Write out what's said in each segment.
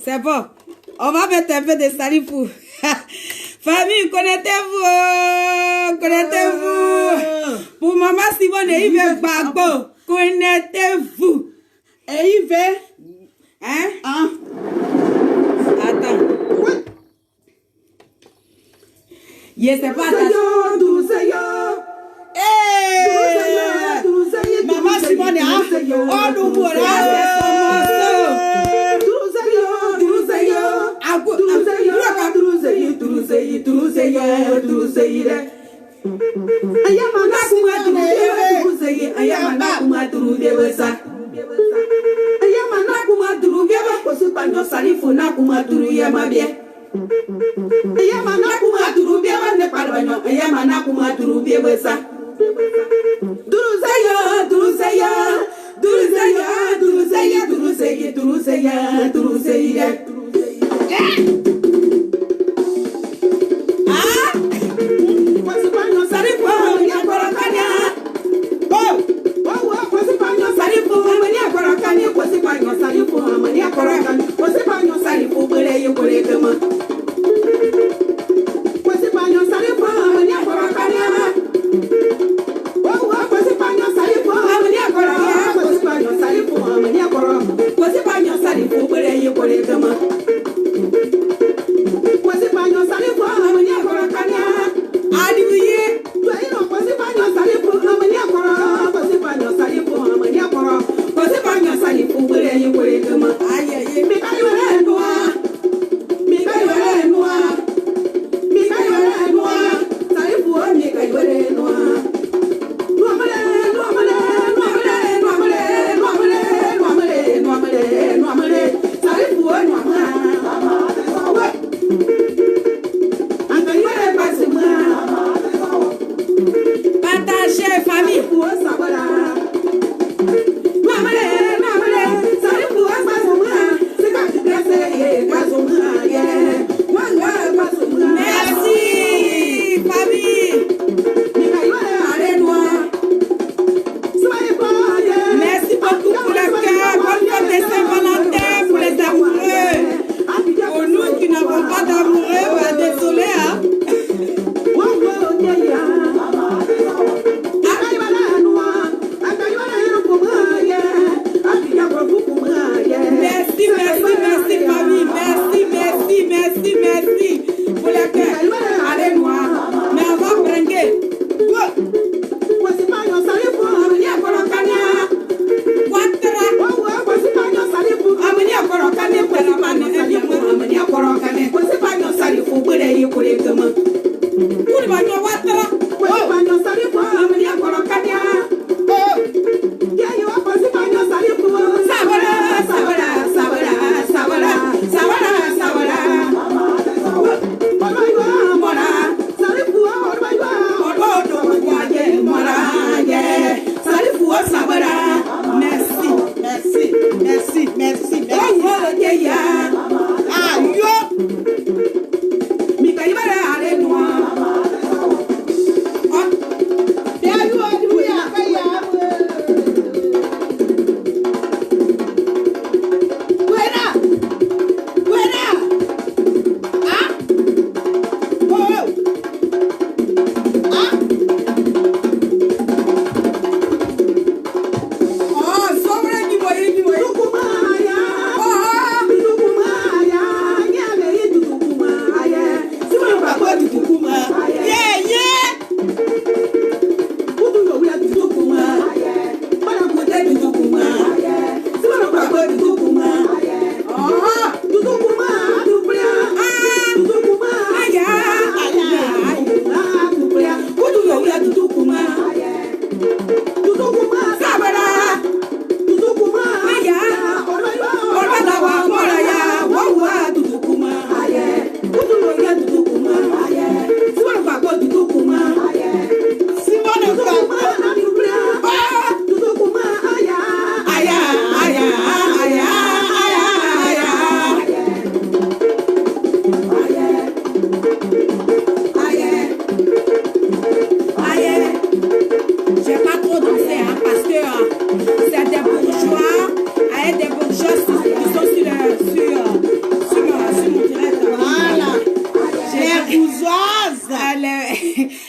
C'est bon. On va mettre un peu de salipou. Famille, connectez-vous. Connectez-vous. Pour maman Simone et Yves Bagbo. Connectez-vous. Et Yves. Hein? Attends. Yes, c'est pas maman Simone, oh, nous voilà. no salifu na kumaturu ya mabie. Yama na kumaturu bie wane parbanyo. Yama na kumaturu bie wesa. Duruzaya, duruzaya, duruzaya, duruzaya, duruzaya, duruzaya, duruzaya.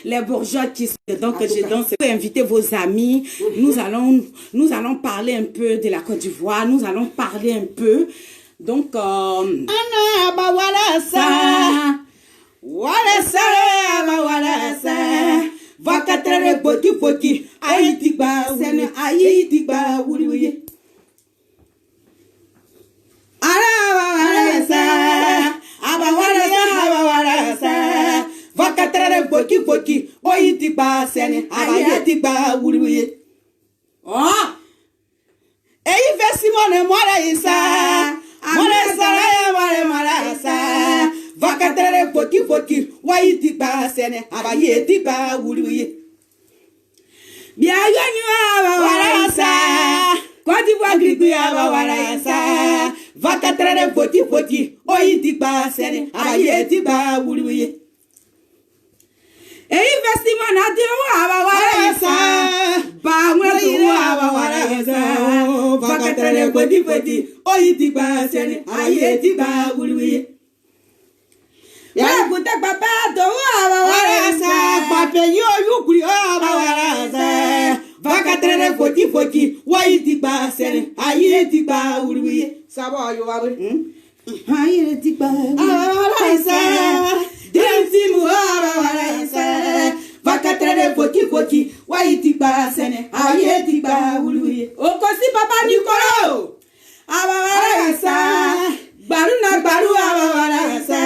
les bourgeois qui sont donc je danse. Inviter vos amis. Nous allons parler un peu de la Côte d'Ivoire. Nous allons parler un peu. Donc oh, et il fait Simone moi là ça. Moi ça sene abaye tiba wuluye. Bienvenue à Wawarasa. Côte d'Ivoire grigui à Wawarasa. Vakatrere foti foti oyi tiba sene abaye tiba wuluye. Et investissement na diwo à Wawarasa. Ba mwa diwo à Wawarasa. Vakatrere foti foti oyi tiba sene abaye tiba wuluye. Ya puta papa do à Wawarasa pape yo yukuri o Wawarasa. Vakatrere foti foti oyi tiba sene abaye tiba wuluye. Sabo yo wabu. Aïe tiba Wawarasa. Desimu Wawarasa. Vakatrere foti foti oyi tiba sene abaye tiba wuluye. Okosi papa Nicolo. Wawarasa. Baruna baru Wawarasa.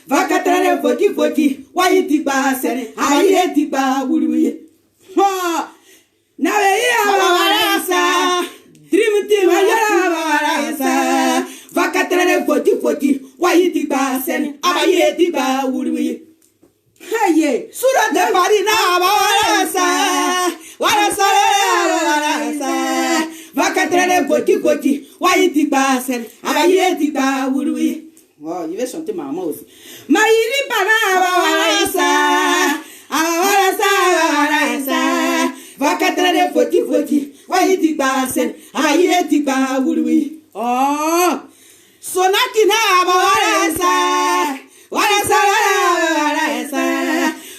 Vakatrere foti foti oyi tiba sene abaye tiba wuluye. Nawe Wawarasa. Dream team Wawarasa. Vakatrere foti foti oyi tiba sene abaye tiba wuluye. Aye. Sura de Marina Wawarasa. Wawarasa. Vakatrere foti foti oyi tiba sene abaye tiba wuluye. Oh, je vais chanter maman aussi. Maïri Bana Wawarasa. Wawarasa. Vakatrere foti foti oyi tiba sene abaye tiba wuluye. Oh, Sonaki na Wawarasa. Wawarasa.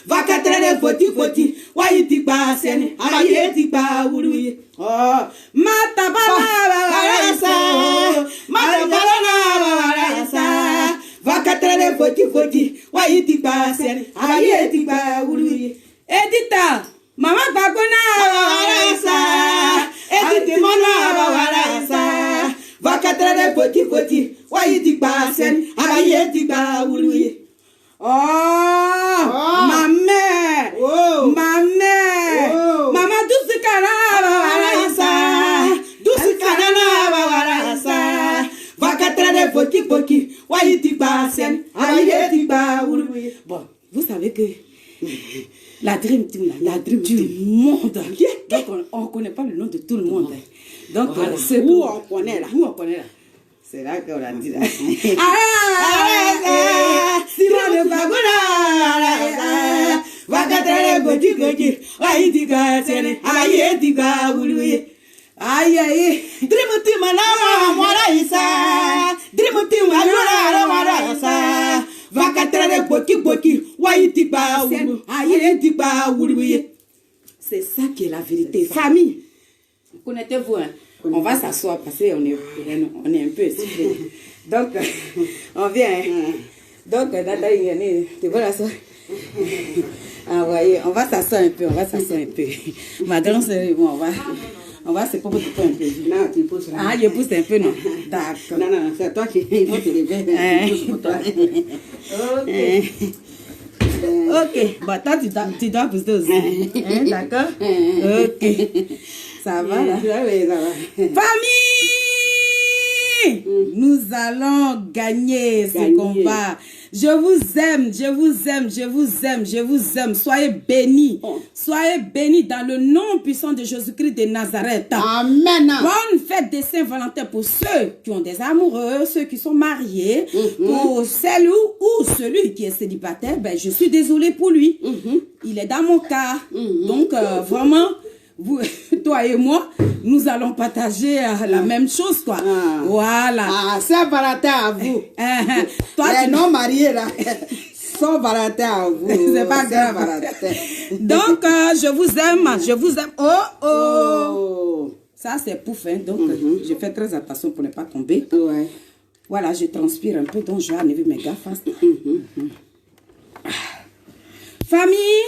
Vakatrere foti foti oyi tiba sene abaye tiba wuluye. oh, Matabana Wawarasa. Matabana Wawarasa. Vakatrere foti foti oyi tiba sene abaye tiba wuluye. Edita, Mama Bagona Wawarasa. Edite mona Wawarasa. Vakatrere foti foti oyi tiba sene abaye tiba wuluye. Oh, ma mère, Oh. ma mère, Oh. Maman douce canard Wawarasa. Dusi kanana Wawarasa. Vakatrere foti foti oyi tiba sene abaye tiba wuluye. Bon, vous savez que la Dream Team, la Dream du monde, donc on ne connaît pas le nom de tout le monde. Donc, Voilà. c'est Où on connaît là. Où on connaît là. C'est là qu'on a dit là. Simon de Bagona. Vakatrere foti foti oyi tiba sene abaye tiba wuluye. Aïe, aïe. Dream team na Wawarasa. Dream team ayura Wawarasa. Vakatrere foti foti oyi tiba wuluye. Abaye tiba wuluye. C'est ça qui est la vérité. Famille, connaissez-vous, hein? On va s'asseoir parce qu'on est un peu essoufflé. Donc, on vient. Hein? Donc, Dada, tu vois la soirée. Ah, voyez, on va s'asseoir un peu, Ma grand-sœur, bon, on va se poser un peu. Non, tu pousses là. Ah, je pousse un peu, non? D'accord. Non, c'est toi qui il faut te lever. Tu pousses pour toi. Ok, bah toi tu dois pousser aussi. Hein, d'accord? Ok. Ça va là? Oui, ça va. Famille! Nous allons gagner ce combat. Je vous aime, je vous aime, je vous aime, je vous aime. Soyez bénis. Soyez bénis dans le nom puissant de Jésus-Christ de Nazareth. Amen. Bonne fête de Saint-Valentin pour ceux qui ont des amoureux, ceux qui sont mariés. Pour celle ou celui qui est célibataire, ben, je suis désolée pour lui. Il est dans mon cas. Donc, vraiment, vous, toi et moi, nous allons partager la même chose, quoi. Voilà. Ah, Saint-Valentin à vous. Toi, Les tu non mariés là. Saint-Valentin à vous. C'est pas grave. Saint-Valentin. Donc, je vous aime, je vous aime. Oh, oh. Oh. Ça, c'est pouf, hein. Donc, je fais très attention pour ne pas tomber. Ouais. Voilà, je transpire un peu, donc je vais enlever mes gaffes. Famille,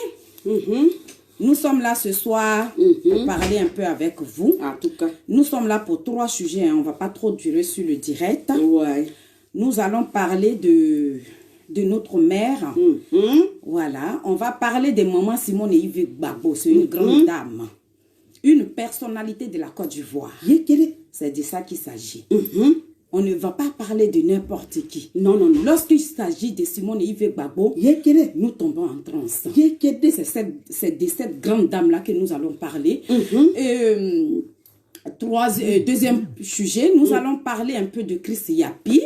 nous sommes là ce soir pour parler un peu avec vous. En tout cas. Nous sommes là pour 3 sujets, hein. On ne va pas trop durer sur le direct. Ouais. Nous allons parler de notre mère. Voilà, on va parler de maman Simone Yves Gbagbo. C'est une grande dame. Une personnalité de la Côte d'Ivoire. C'est de ça qu'il s'agit. on ne va pas parler de n'importe qui. Non, non, non. Lorsqu'il s'agit de Simone Yves Gbagbo, nous tombons en transe. C'est de cette grande dame-là que nous allons parler. Deuxième sujet, nous allons parler un peu de Chris Yapi.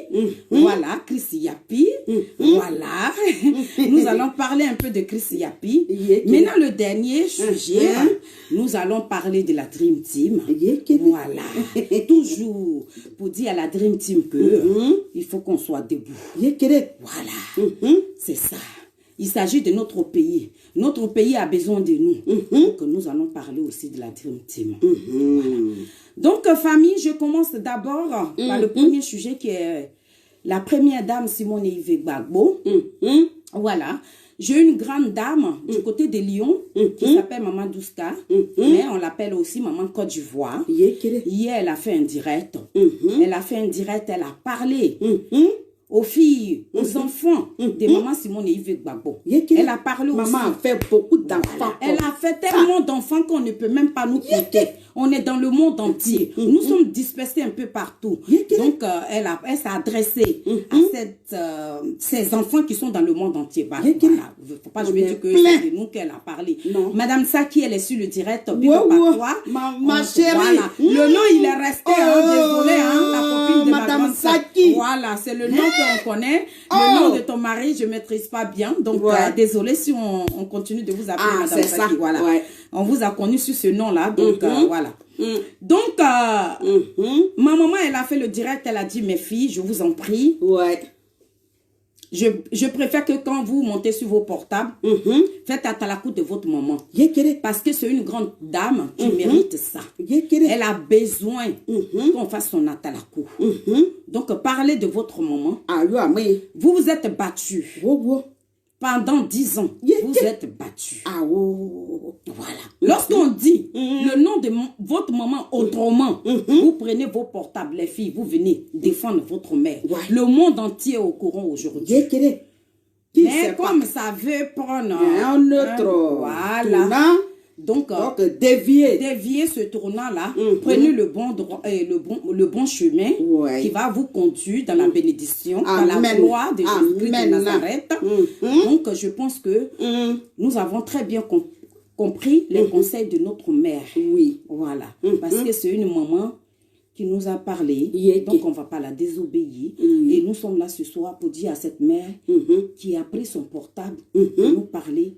Voilà, Chris Yapi. Voilà. Nous allons parler un peu de Chris Yapi. Maintenant, le dernier sujet, nous allons parler de la Dream Team. Voilà. Toujours pour dire à la Dream Team que il faut qu'on soit debout. Voilà. C'est ça. Il s'agit de notre pays. Notre pays a besoin de nous. Donc, nous allons parler aussi de la Dream Team. Voilà. Donc, famille, je commence d'abord par le premier sujet qui est la première dame Simone Yves Gbagbo. Voilà. J'ai une grande dame du côté de Lyon qui s'appelle Maman Douska, mais on l'appelle aussi Maman Côte d'Ivoire. Hier, elle a fait un direct. Elle a fait un direct, elle a parlé aux filles, aux enfants de Maman Simone Yves Gbagbo. Elle a parlé aussi. Maman a fait beaucoup d'enfants. Elle a fait tellement d'enfants qu'on ne peut même pas nous compter. On est dans le monde entier. Nous sommes dispersés un peu partout. Donc, elle s'est adressée à ces enfants qui sont dans le monde entier. Voilà. Faut pas jouer dire que c'est de nous qu'elle a parlé. Non. Madame Saki, elle est sur le direct. Ma chérie. Voilà. Le nom, il est resté. Désolé, la copine de Madame Saki. Voilà, c'est le nom qu'on connaît. Le nom de ton mari, je ne maîtrise pas bien. Donc, désolé si on continue de vous appeler Madame Saki. Voilà. On vous a connu sur ce nom-là. Donc, voilà. Donc, ma maman, elle a fait le direct. Elle a dit, mes filles, je vous en prie. Je préfère que quand vous montez sur vos portables, faites atalakou de votre maman. Parce que c'est une grande dame qui mérite ça. Elle a besoin qu'on fasse son atalakou. Donc, parlez de votre maman. Vous vous êtes battu. Pendant 10 ans, vous êtes battu. Voilà. Lorsqu'on dit le nom de votre maman autrement, vous prenez vos portables, les filles, vous venez défendre votre mère. Le monde entier est au courant aujourd'hui. Mais comme ça veut prendre un autre voilà. Donc dévier ce tournant-là, prenez le bon chemin qui va vous conduire dans la bénédiction, dans la gloire de Jésus-Christ de Nazareth. Donc, je pense que nous avons très bien compris les conseils de notre mère. Voilà. Parce que c'est une maman qui nous a parlé, donc on ne va pas la désobéir. Et nous sommes là ce soir pour dire à cette mère qui a pris son portable pour nous parler.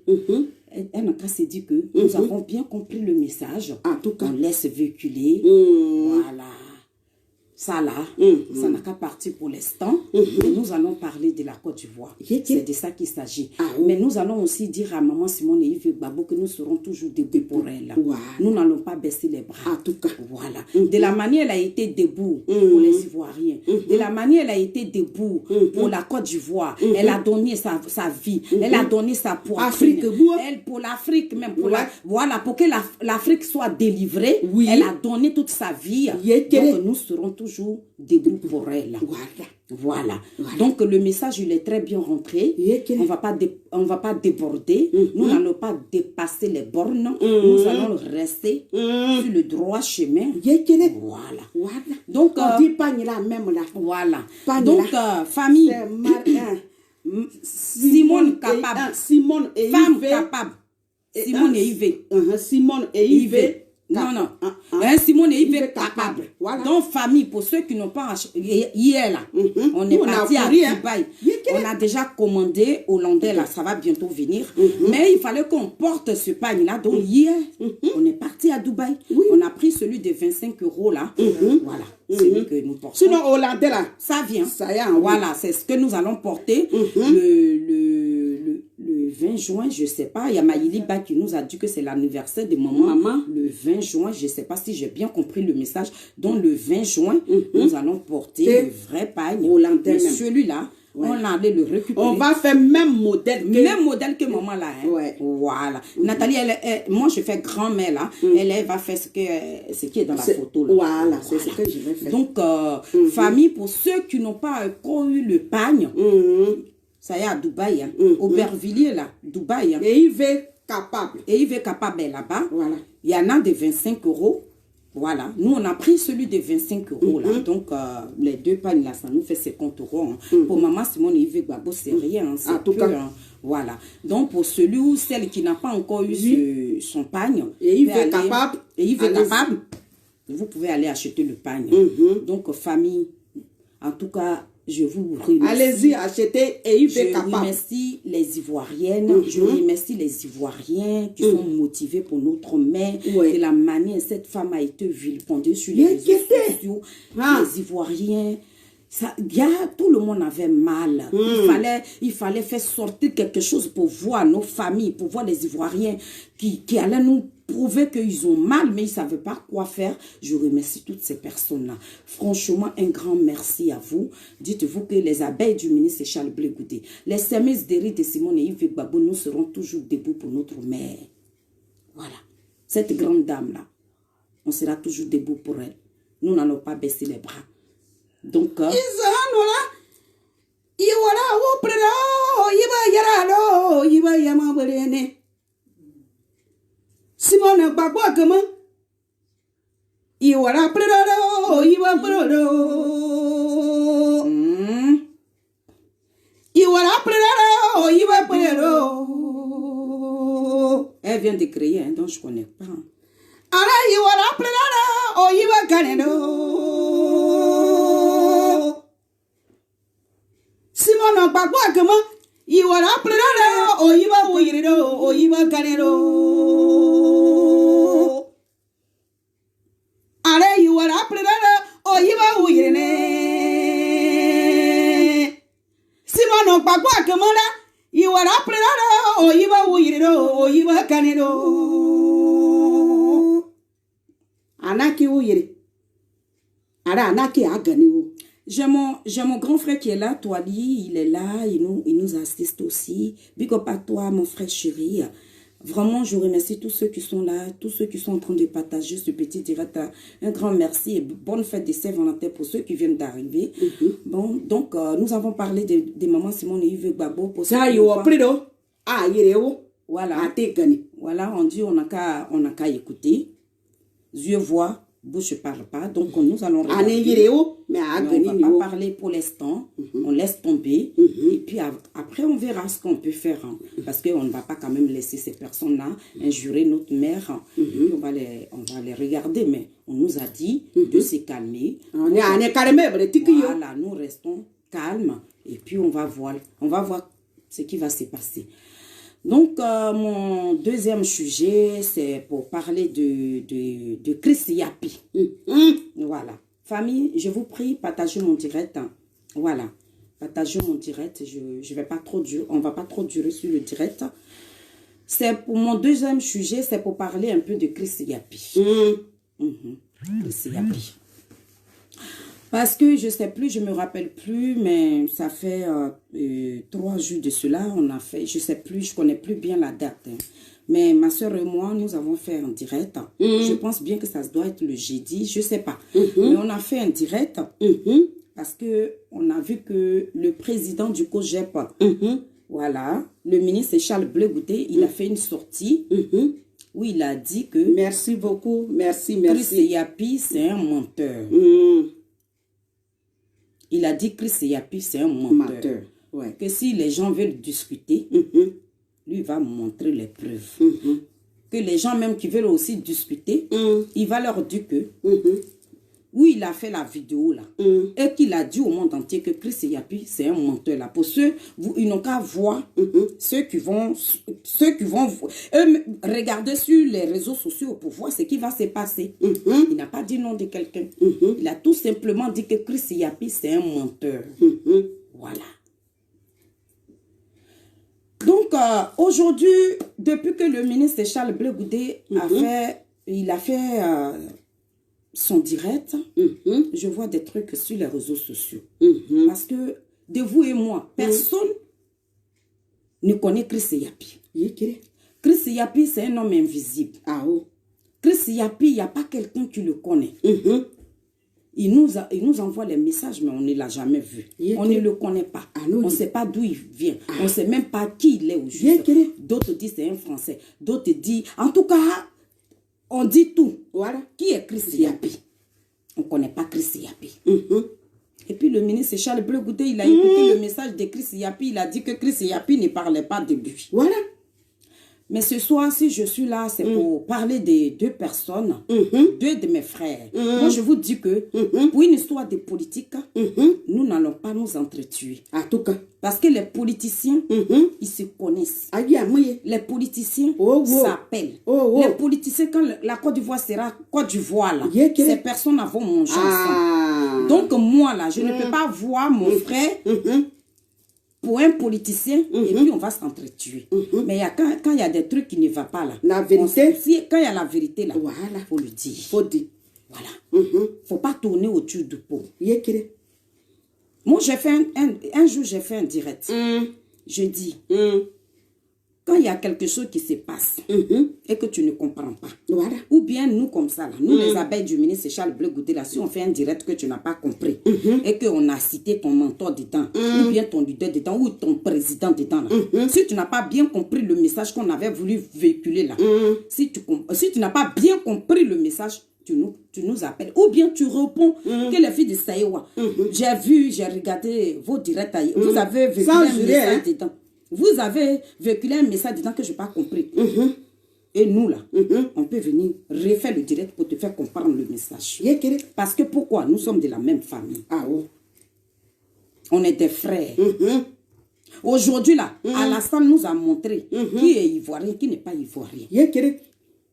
Elle n'a qu'à se dire que nous avons bien compris le message. On laisse véhiculer. Voilà. Ça là, ça n'a qu'à partir pour l'instant. Mais nous allons parler de la Côte d'Ivoire. C'est de ça qu'il s'agit. Mais nous allons aussi dire à Maman Simone Yves Gbagbo que nous serons toujours debout pour elle. Nous n'allons pas baisser les bras. Voilà. De la manière elle a été debout pour les Ivoiriens, de la manière elle a été debout pour la Côte d'Ivoire, elle a donné sa vie, elle a donné sa poitrine. Elle, pour l'Afrique même, voilà, pour que l'Afrique soit délivrée, elle a donné toute sa vie. Donc nous serons toujours debout pour elle. Voilà. Donc le message il est très bien rentré. On va pas déborder. Nous n'allons pas dépasser les bornes. Nous allons rester sur le droit chemin. Voilà. Donc on dit pas là même là. Voilà. Donc famille. Simone capable. Simone et femme capable. Simone et Yves. Simone et Yves. Non. Simone et Yves capable. Donc, famille, pour ceux qui n'ont pas hier là, on est parti à Dubaï. On a déjà commandé hollandais là, ça va bientôt venir. Mais il fallait qu'on porte ce pagne là. Donc, hier, on est parti à Dubaï. On a pris celui de 25 € là. Voilà. Celui que nous portons. Sinon, hollandais là, ça vient. Ça y est, voilà, c'est ce que nous allons porter le 20 juin, je ne sais pas. Il y a Maïli Ba qui nous a dit que c'est l'anniversaire de maman. Le 20 juin, je ne sais pas si j'ai bien compris le message. Donc, le 20 juin, nous allons porter le vrai pagne. Hollandais. Celui-là, on allait le récupérer. On va faire même modèle que maman là. Voilà. Nathalie, moi je fais grand-mère là. Elle va faire ce qui est dans la photo là. Voilà, c'est ce que je vais faire. Donc, famille, pour ceux qui n'ont pas encore eu le pagne, ça y est à Dubaï, Aubervilliers là, Dubaï. Et Yves capable. Et Yves capable est là-bas. Voilà. Il y en a de 25 €. Voilà, nous on a pris celui de 25 euros là, donc les deux pagnes là, ça nous fait 50 euros. Hein. Pour maman Simone et Yves Gbagbo, c'est rien, c'est peu. Hein. Voilà, donc pour celui ou celle qui n'a pas encore eu son pagne, et Yves est capable, vous pouvez aller acheter le pagne. Donc famille, en tout cas, je vous remercie. Allez-y, achetez et Yves est capable. Je remercie les Ivoiriennes, je remercie les Ivoiriens qui sont motivés pour notre mère. De la manière cette femme a été vilipendée sur les réseaux sociaux. Les Ivoiriens, tout le monde avait mal. Il fallait faire sortir quelque chose pour voir nos familles, pour voir les Ivoiriens qui allaient nous prouver qu'ils ont mal, mais ils ne savaient pas quoi faire. Je remercie toutes ces personnes-là. Franchement, un grand merci à vous. Dites-vous que les abeilles du ministre Charles Blé Goudé, les services d'Éric de Simone et Yves Gbagbo, nous serons toujours debout pour notre mère. Voilà. Cette grande dame-là, on sera toujours debout pour elle. Nous n'allons pas baisser les bras. Donc, Simone Gbagbo agama iwara predo iwa predo iwara predo iwa predo. Elle vient de créer, hein, donc je connais pas. Ara iwara predo iwa kaneno. Simone Gbagbo agama iwara predo iwa wirido iwa kaneno. Are you are up or you are weird? Simon Papa Camona, you are up or you are weird or you are canado. Anaki weird. Anaki agani. J'ai mon grand frère qui est là, Toali, il est là, il nous assiste aussi. Big up à toi, mon frère chéri. Vraiment, je remercie tous ceux qui sont là, tous ceux qui sont en train de partager ce petit direct. Un grand merci et bonne fête de Saint-Valentin pour ceux qui viennent d'arriver. Bon, donc, nous avons parlé de maman Simone et Yves Gbagbo. Pour ça, voilà. Voilà, on dit on n'a qu'à écouter. Yeux voient, bouche ne parle pas. Donc, nous allons regarder. Mais on ne va pas parler pour l'instant. On laisse tomber. Et puis après, on verra ce qu'on peut faire. Hein, parce qu'on ne va pas quand même laisser ces personnes-là injurer notre mère. Hein, et puis on va les regarder. Mais on nous a dit de se calmer. Voilà, nous restons calmes. Et puis on va voir ce qui va se passer. Donc, mon deuxième sujet, c'est pour parler de Chris Yapi. Voilà. Famille, je vous prie, partagez mon direct. Hein. Voilà. Partagez mon direct. Je vais pas trop durer. On va pas trop durer sur le direct. C'est pour mon deuxième sujet, c'est pour parler un peu de Chris Yapi. Chris Yapi. Parce que je sais plus, je me rappelle plus, mais ça fait 3 jours de cela, on a fait, je sais plus, je connais plus bien la date. Hein. Mais ma soeur et moi, nous avons fait un direct. Je pense bien que ça doit être le jeudi, je sais pas. Mais on a fait un direct parce que on a vu que le président du COGEP, voilà, le ministre Charles Blé Goudé, il a fait une sortie où il a dit que... Merci beaucoup, merci. Chris Yapi, c'est un menteur. Il a dit que Chris Yapi, c'est un menteur. Ouais. Que si les gens veulent discuter, lui va montrer les preuves. Que les gens même qui veulent aussi discuter, il va leur dire que, oui, il a fait la vidéo là, et qu'il a dit au monde entier que Chris Yapi, c'est un menteur là. Pour ceux, ils n'ont qu'à voir, ceux qui vont regarder sur les réseaux sociaux pour voir ce qui va se passer. Il n'a pas dit nom de quelqu'un. Il a tout simplement dit que Chris Yapi, c'est un menteur. Voilà. Donc, aujourd'hui, depuis que le ministre Charles Blé Goudé a fait son direct, je vois des trucs sur les réseaux sociaux. Parce que, de vous et moi, personne ne connaît Chris Yapi. Chris Yapi, c'est un homme invisible. Chris Yapi, il n'y a pas quelqu'un qui le connaît. Il nous envoie les messages, mais on ne l'a jamais vu. On ne le connaît pas. On ne sait pas d'où il vient. On ne sait même pas qui il est au juste. D'autres disent c'est un Français. D'autres disent... En tout cas, On dit tout. Voilà. Qui est Chris Yapi? On ne connaît pas Chris Yapi. Et puis le ministre Charles Bleu Goudé, il a écouté le message de Chris Yapi. Il a dit que Chris Yapi ne parlait pas de lui. Voilà. Mais ce soir, si je suis là, c'est pour parler de deux personnes, deux de mes frères. Moi, je vous dis que pour une histoire de politique, nous n'allons pas nous entretuer. En tout cas. Parce que les politiciens, ils se connaissent. Les politiciens s'appellent. Les politiciens, quand la Côte d'Ivoire sera Côte d'Ivoire, là, ces personnes vont manger ensemble. Donc moi, là, je ne peux pas voir mon frère pour un politicien et puis on va s'entretuer. Mais quand il y a des trucs qui ne vont pas là, la vérité, quand il y a la vérité là, il faut le dire. Faut dire. Voilà. Faut pas tourner autour du pot. Moi, j'ai fait un jour, j'ai fait un direct. Je dis, quand il y a quelque chose qui se passe et que tu ne comprends pas, ou bien nous comme ça, là, nous les abeilles du ministre Charles Bleu Goudé, là, si on fait un direct que tu n'as pas compris et qu'on a cité ton mentor dedans, ou bien ton leader dedans, ou ton président dedans, là, si tu n'as pas bien compris le message qu'on avait voulu véhiculer là, si tu n'as pas bien compris le message, tu nous appelles. Ou bien tu réponds que les filles de Saïwa, j'ai regardé vos directs, vous avez véhiculé un message dedans. Vous avez véhiculé un message dedans que je n'ai pas compris. Et nous, là, on peut venir refaire le direct pour te faire comprendre le message. Parce que pourquoi? Nous sommes de la même famille. On est des frères. Aujourd'hui, là, Alassane nous a montré qui est ivoirien, qui n'est pas ivoirien.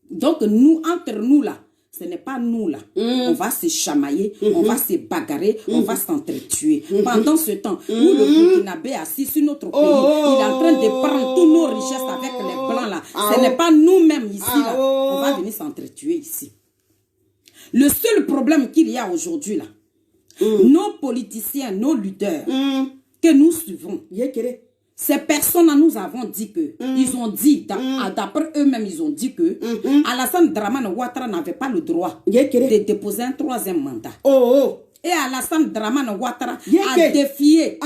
Donc, nous, entre nous, là, ce n'est pas nous là. On va se chamailler, on va se bagarrer, on va s'entretuer. Pendant ce temps où le Burkinabé est assis sur notre pays, il est en train de prendre toutes nos richesses avec les blancs là. Ce n'est pas nous-mêmes ici là. On va venir s'entretuer ici. Le seul problème qu'il y a aujourd'hui là, nos politiciens, nos leaders que nous suivons, ces personnes-là, nous avons dit que, ils ont dit, d'après eux-mêmes, ils ont dit que Alassane Dramane Ouattara n'avait pas le droit de déposer un troisième mandat. Et Alassane Dramane Ouattara a défié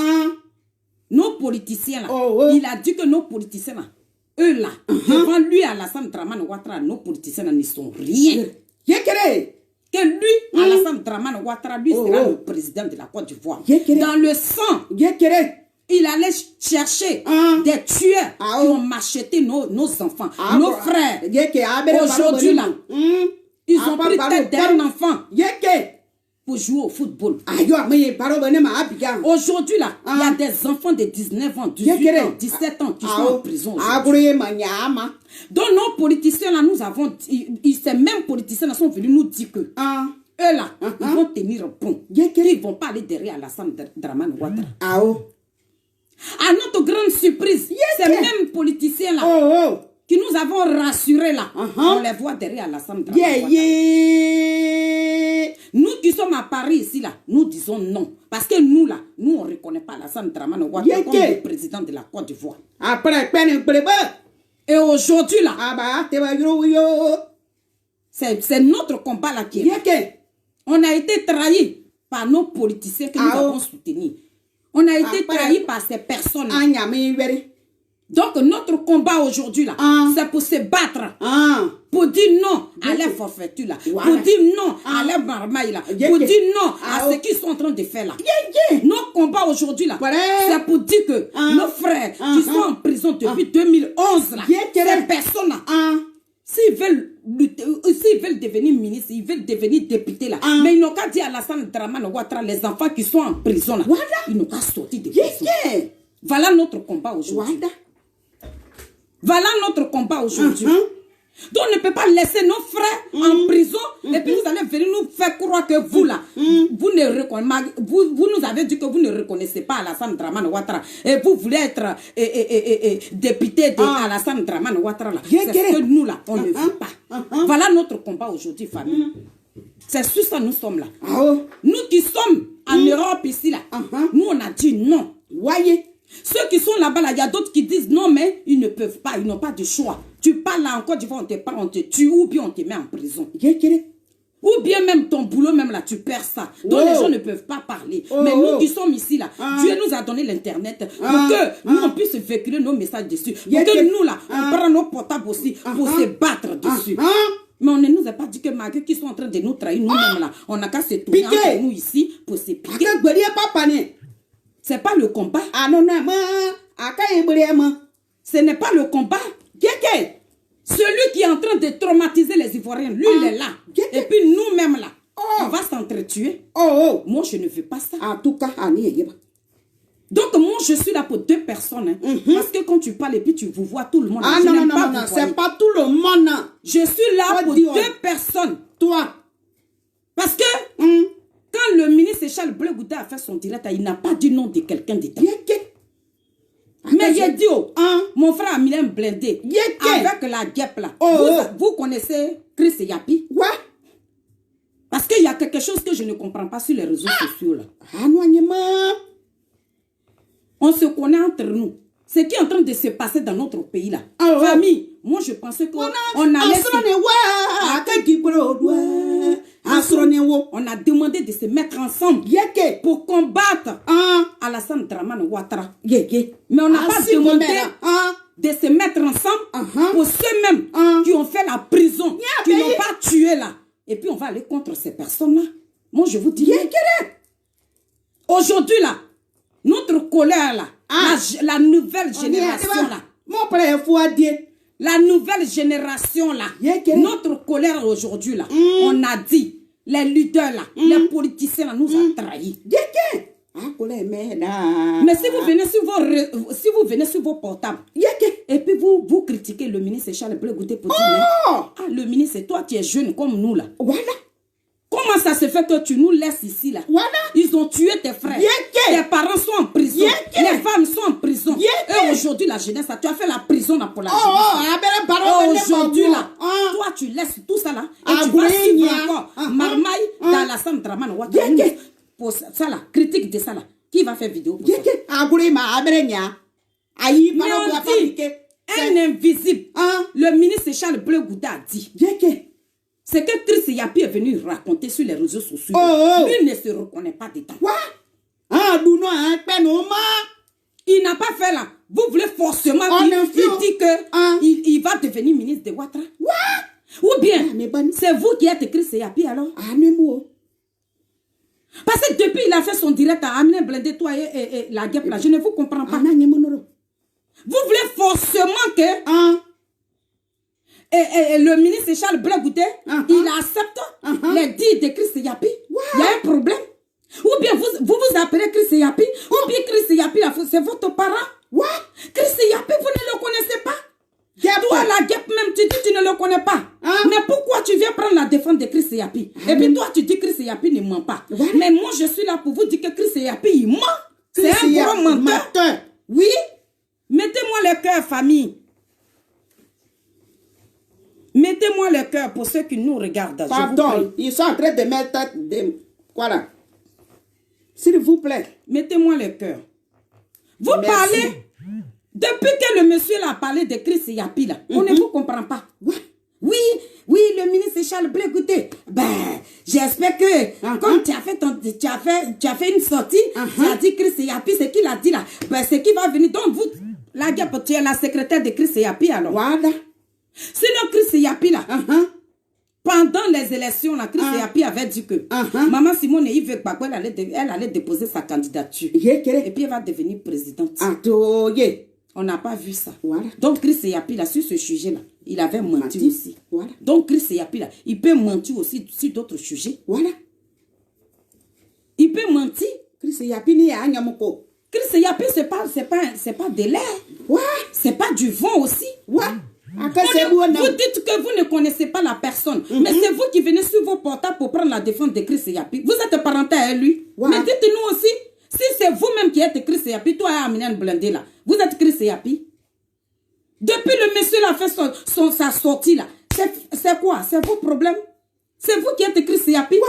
nos politiciens là. Il a dit que nos politiciens là, eux là, devant lui, Alassane Dramane Ouattara, nos politiciens là ne sont rien. Que lui, Alassane Dramane Ouattara, lui sera le président de la Côte d'Ivoire. Dans le sang. Il allait chercher des tueurs qui ont macheté nos enfants, nos frères. Aujourd'hui, là, ils ont pris tête d'un enfant pour jouer au football. Aujourd'hui, là, il y a des enfants de 19 ans, 18 ans, 17 ans qui sont en prison. Donc, nos politiciens, là, nous avons ces mêmes politiciens là sont venus nous dire que eux, là, ils vont tenir bon. Ils ne vont pas aller derrière Alassane Dramane Ouattara. À notre grande surprise, ces mêmes politiciens-là, qui nous avons rassurés là, on les voit derrière Alassane Dramane Ouattara. Nous qui sommes à Paris ici, là, nous disons non. Parce que nous, là, nous, on ne reconnaît pas Alassane Dramane Ouattara comme le président de la Côte d'Ivoire. Et aujourd'hui, là, c'est notre combat là qui est. On a été trahis par nos politiciens que nous avons soutenus. On a été trahis par ces personnes. Donc, notre combat aujourd'hui, là, c'est pour se battre. Pour dire non à la forfaiture, là. Pour dire non à la marmaille, là. Pour dire non à ce qu'ils sont en train de faire, là. Notre combat aujourd'hui, là, c'est pour dire que nos frères qui sont en prison depuis 2011, là, ces personnes-là, s'ils veulent devenir ministres, ils veulent devenir députés là. Mais ils n'ont qu'à dire à Alassane Dramane Ouattara, les enfants qui sont en prison là, ils n'ont qu'à sortir de prison. Voilà notre combat aujourd'hui. Voilà notre combat aujourd'hui. Donc on ne peut pas laisser nos frères en prison et puis vous allez venir nous faire croire que vous là, vous nous avez dit que vous ne reconnaissez pas Alassane Dramane Ouattara et vous voulez être député de Alassane Dramane Ouattara là. C'est ce que nous là, on ne veut pas. Voilà notre combat aujourd'hui, famille. C'est sur ça nous sommes là. Nous qui sommes en Europe ici là, nous on a dit non. Voyez. Ceux qui sont là-bas, là, il y a d'autres qui disent non, mais ils ne peuvent pas, ils n'ont pas de choix. Tu parles là encore, on te prend, on te tue, ou bien on te met en prison. Ou bien même ton boulot, même là, tu perds ça. Donc les gens ne peuvent pas parler. Mais nous qui sommes ici, là, Dieu nous a donné l'Internet pour que nous, on puisse véhiculer nos messages dessus. Pour que nous, là, on prend nos portables aussi pour se battre dessus. Mais on ne nous a pas dit que malgré qu'ils sont en train de nous trahir, nous-mêmes là, on n'a qu'à se tourner entre nous ici pour se piquer. C'est pas le combat. Ce n'est pas le combat. Celui qui est en train de traumatiser les Ivoiriens, lui, il est là. Et puis nous-mêmes là, on va s'entretuer. Moi, je ne veux pas ça. En tout cas, donc, moi, je suis là pour 2 personnes. Hein, parce que quand tu parles et puis tu vous vois tout le monde. Ah non, c'est pas tout le monde. Je suis là pour 2 personnes. Toi. Parce que quand le ministre Charles Blé Gouda a fait son direct, il n'a pas dit nom de quelqu'un dedans. Mais il a dit, mon frère Amilem Blindé, avec la guêpe là, vous connaissez Chris Yapi? Ouais. Parce qu'il y a quelque chose que je ne comprends pas sur les réseaux sociaux là. On se connaît entre nous. Ce qui est en train de se passer dans notre pays là. Famille, moi je pensais qu'on allait... On a demandé de se mettre ensemble pour combattre Alassane Dramane Ouattara. Mais on n'a pas demandé de se mettre ensemble pour ceux-mêmes qui ont fait la prison, qui n'ont pas tué là. Et puis on va aller contre ces personnes-là. Moi je vous dis, aujourd'hui là, notre colère là, la nouvelle génération là, la nouvelle génération là, notre colère aujourd'hui là, on a dit, les leaders là, les politiciens là nous ont trahis. Mais si vous venez sur vos portables, et puis vous critiquez le ministre Charles Blé Gouda pour dire, le ministre, toi tu es jeune comme nous là. Comment ça se fait que tu nous laisses ici là? Ils ont tué tes frères. Tes parents sont en prison. Les femmes sont en prison. Et aujourd'hui, la jeunesse, tu as fait la prison là pour la jeunesse. Aujourd'hui là, toi tu laisses tout ça là. Et tu vas suivre encore Marmaille d'Alassane Dramane Ouattara. Pour ça là, critique de ça là. Qui va faire vidéo pour ça? Mais on dit, un invisible, le ministre Charles Blé Gouda a dit. C'est que Chris Yapi est venu raconter sur les réseaux sociaux. Lui ne se reconnaît pas dedans. Il n'a pas fait là. Vous voulez forcément qu'il dit qu'il va devenir ministre de Ouattara. Ou bien, c'est vous qui êtes Chris Yapi alors? Parce que depuis il a fait son direct à Amine Blindé, toi et la guêpe là, je ne vous comprends pas. Vous voulez forcément que... Et le ministre Charles Blé Gouda, il accepte les dires de Chris Yapi. Il y a un problème. Ou bien vous appelez Chris Yapi, ou bien Chris Yapi, c'est votre parent. Chris Yapi, vous ne le connaissez pas. Toi, la guêpe même, tu dis tu ne le connais pas. Mais pourquoi tu viens prendre la défense de Chris Yapi? Et puis toi, tu dis Chris Yapi ne ment pas. Mais moi, je suis là pour vous dire que Chris Yapi, il ment. C'est un gros menteur. Oui. Mettez-moi le cœur, famille. Mettez-moi le cœur pour ceux qui nous regardent. Pardon, ils sont en train de mettre... Voilà. S'il vous plaît. Mettez-moi le cœur. Vous parlez... Depuis que le monsieur a parlé de Chris Yapi, là, on ne vous comprend pas. Oui, le ministre Charles Blé Gouda. Ben, j'espère que quand tu as fait une sortie, tu as dit Chris Yapi, c'est qu'il a dit là. Ben, c'est qui va venir. Donc, vous, la guêpe, tu es la secrétaire de Chris Yapi, alors. Voilà. Sinon, Chris Yapi, là, pendant les élections, là, Chris Yapi avait dit que Maman Simone et Yves Gbagbo, elle allait déposer sa candidature. Et puis, elle va devenir présidente. On n'a pas vu ça. Donc, Chris Yapi, là, sur ce sujet-là, il avait menti aussi. Donc, Chris Yapi, là, il peut mentir aussi sur d'autres sujets. Il peut mentir. Chris Yapi, Chris Yapi, c'est pas de l'air. C'est pas du vent aussi. Vous dites que vous ne connaissez pas la personne, mais c'est vous qui venez sur vos portables pour prendre la défense de Chris Yapi. Vous êtes parenté à lui. Mais dites-nous aussi, si c'est vous-même qui êtes Chris Yapi, toi et Amine Blindé là, vous êtes Chris Yapi. Depuis le monsieur a fait sa sortie là, c'est quoi? C'est vos problèmes? C'est vous qui êtes Chris Yapi.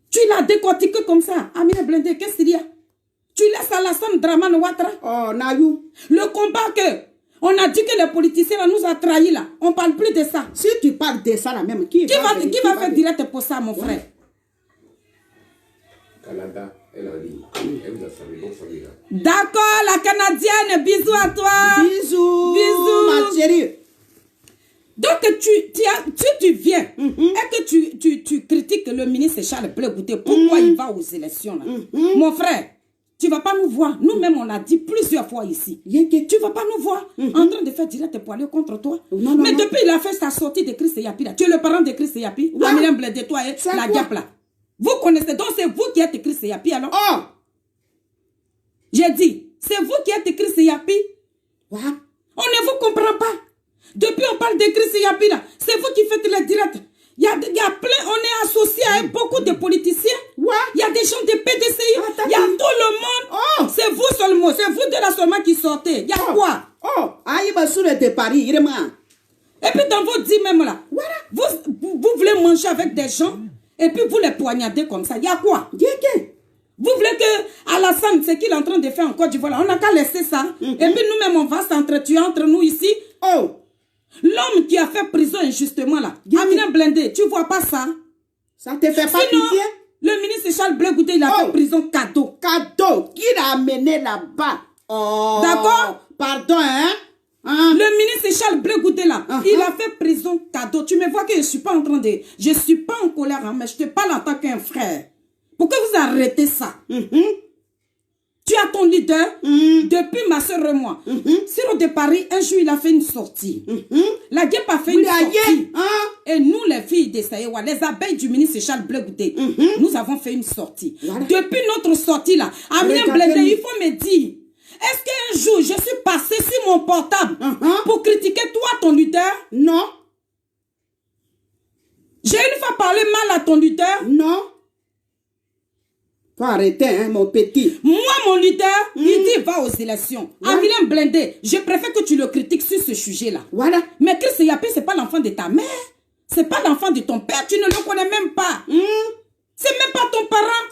Tu l'as décortiqué comme ça, Amine Blindé, qu'est-ce qu'il y a? Tu laisses Alassane Dramane Ouattara. Le combat que on a dit que les politiciens là, nous ont trahis là. On ne parle plus de ça. Si tu parles de ça là même, qui va faire direct pour ça, mon frère? Canada, elle a dit. Elle vous a salué, bon salut. D'accord, la Canadienne, bisous à toi. Bisous, ma chérie. Donc, tu viens et que tu critiques le ministre Charles Blé Goudé, pourquoi il va aux élections là? Mon frère, tu ne vas pas nous voir. Nous-mêmes, on l'a dit plusieurs fois ici. Tu ne vas pas nous voir en train de faire direct pour aller contre toi. Mais depuis il a fait sa sortie de Christ Yapi, là, tu es le parent de Christ Yapi, Amilem Blindé, toi et la Diap là. Vous connaissez, donc c'est vous qui êtes Christ Yapi alors? Oh! J'ai dit, c'est vous qui êtes Christ Yapi? On ne vous comprend pas. Depuis on parle de Christ Yapi là, c'est vous qui faites les directs. Il y a plein, on est associé à beaucoup de politiciens. Il y a des gens de PDCI. Il y a tout le monde. C'est vous seulement, c'est vous de la seulement qui sortez. Il y a quoi? Il va sur le Paris, il est mort. Et puis dans vos dix même là, vous voulez manger avec des gens et puis vous les poignardez comme ça. Il y a quoi? Vous voulez que Alassane, c'est qu'il est en train de faire en Côte d'Ivoire, on n'a qu'à laisser ça. Et puis nous-mêmes, on va s'entretuer entre nous ici. L'homme qui a fait prison injustement là, Amilem Blindé, tu vois pas ça? Ça te fait pas Sinon, pitié? Le ministre Charles Blé Goudé, il a fait prison cadeau. Cadeau, qui l'a amené là-bas? D'accord? Pardon, hein? Le ministre Charles Blé Goudé là, il a fait prison cadeau. Tu me vois que je suis pas en train de... Je suis pas en colère, hein, mais je te parle en tant qu'un frère. Pourquoi vous arrêtez ça? Tu as ton leader depuis ma soeur et moi. Sur de Paris, un jour, il a fait une sortie. La Diep a fait une sortie. Et nous, les filles de Saïwa, les abeilles du ministre Charles Blé Goudé, nous avons fait une sortie. Depuis notre sortie là, Amilem Blindé, il faut me dire, est-ce qu'un jour, je suis passé sur mon portable pour critiquer toi, ton leader? Non. J'ai une fois parlé mal à ton leader? Non. Faut arrêter, hein, mon petit. Moi, mon leader, il dit va aux élections. Amilem Blindé, je préfère que tu le critiques sur ce sujet-là. Voilà. Mais Christ Yapi, c'est pas l'enfant de ta mère. C'est pas l'enfant de ton père. Tu ne le connais même pas. C'est même pas ton parent.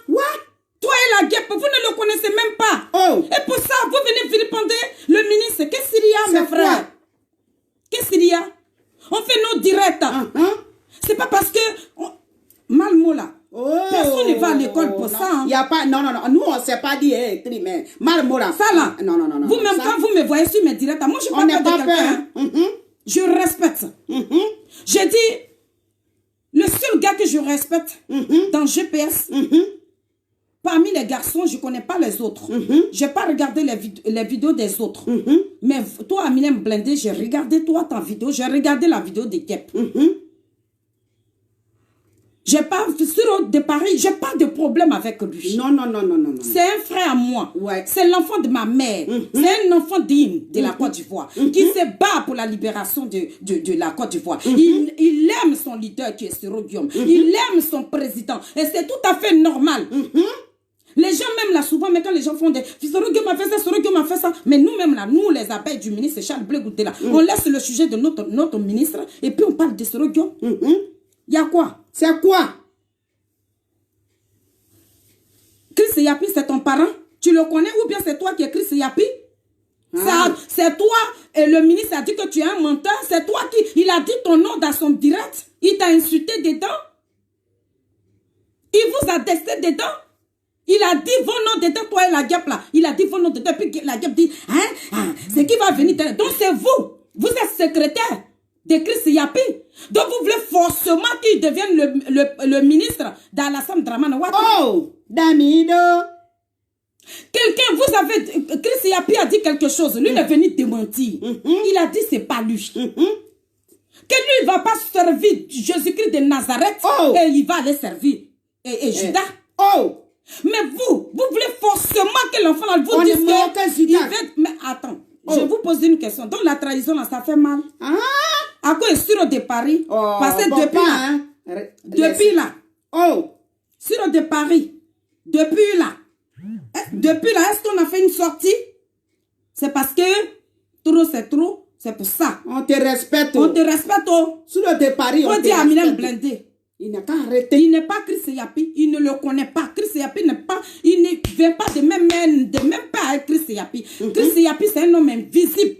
Toi et la Diep, vous ne le connaissez même pas. Et pour ça, vous venez vilipender le ministre. Qu'est-ce qu'il y a, mes frères? Qu'est-ce qu'il y a? On fait nos directs. C'est pas parce que... Malmo là. Personne ne va à l'école pour ça. Y a pas, non. Nous, on ne s'est pas dit, mais Malmora. Ça là. Non. Vous-même, quand vous me voyez sur mes directs, moi, je ne parle pas de quelqu'un. Je respecte. J'ai dit, le seul gars que je respecte dans GPS, parmi les garçons, je ne connais pas les autres. Je n'ai pas regardé les vidéos des autres. Mais toi, Amilem Blindé, j'ai regardé toi, ta vidéo. J'ai regardé la vidéo de Diep. J'ai pas, sur de Paris, j'ai pas de problème avec lui. Non. C'est un frère à moi. C'est l'enfant de ma mère. C'est un enfant digne de la Côte d'Ivoire qui se bat pour la libération de la Côte d'Ivoire. Il aime son leader qui est Soro Guillaume. Il aime son président. Et c'est tout à fait normal. Les gens même là souvent, mais quand les gens font des... Soro Guillaume a fait ça, Soro Guillaume a fait ça. Mais nous-mêmes là, nous les abeilles du ministre Charles Blé Goudé là, on laisse le sujet de notre ministre et puis on parle de Soro Guillaume. Il y a quoi? C'est quoi? Christ Yapi, c'est ton parent? Tu le connais ou bien c'est toi qui es Christ Yapi? C'est toi et le ministre a dit que tu es un menteur. C'est toi qui... Il a dit ton nom dans son direct. Il t'a insulté dedans. Il vous a testé dedans. Il a dit vos noms dedans, toi et la Diep là. Il a dit vos noms dedans. Puis la Diep dit, c'est qui va venir. Donc c'est vous. Vous êtes secrétaire de Christ Yapi. Donc vous voulez forcément qu'il devienne le ministre d'Alassane Dramane Ouattara. Damido. Quelqu'un, vous avez... Christ Yapi a dit quelque chose. Lui, il est venu démentir. Il a dit c'est pas lui. Que lui, il ne va pas servir Jésus-Christ de Nazareth. Et il va aller servir et Judas. Mais vous voulez forcément que l'enfant vous dise que... Mais attends, je vous pose une question. Donc la trahison, là, ça fait mal. À quoi est sur de Paris? Parce que depuis là, sur de Paris, depuis là, est-ce qu'on a fait une sortie? C'est parce que trop c'est trop, c'est pour ça. On te respecte. On te respecte. Sur le de Paris, on te respecte. Amilem Blindé. Il n'a qu'à arrêter. Il n'est pas Christ Yapi. Il ne le connaît pas. Christ Yapi n'est pas... Il ne vient pas de même pas avec Christ Yapi. Christ Yapi, c'est un homme invisible.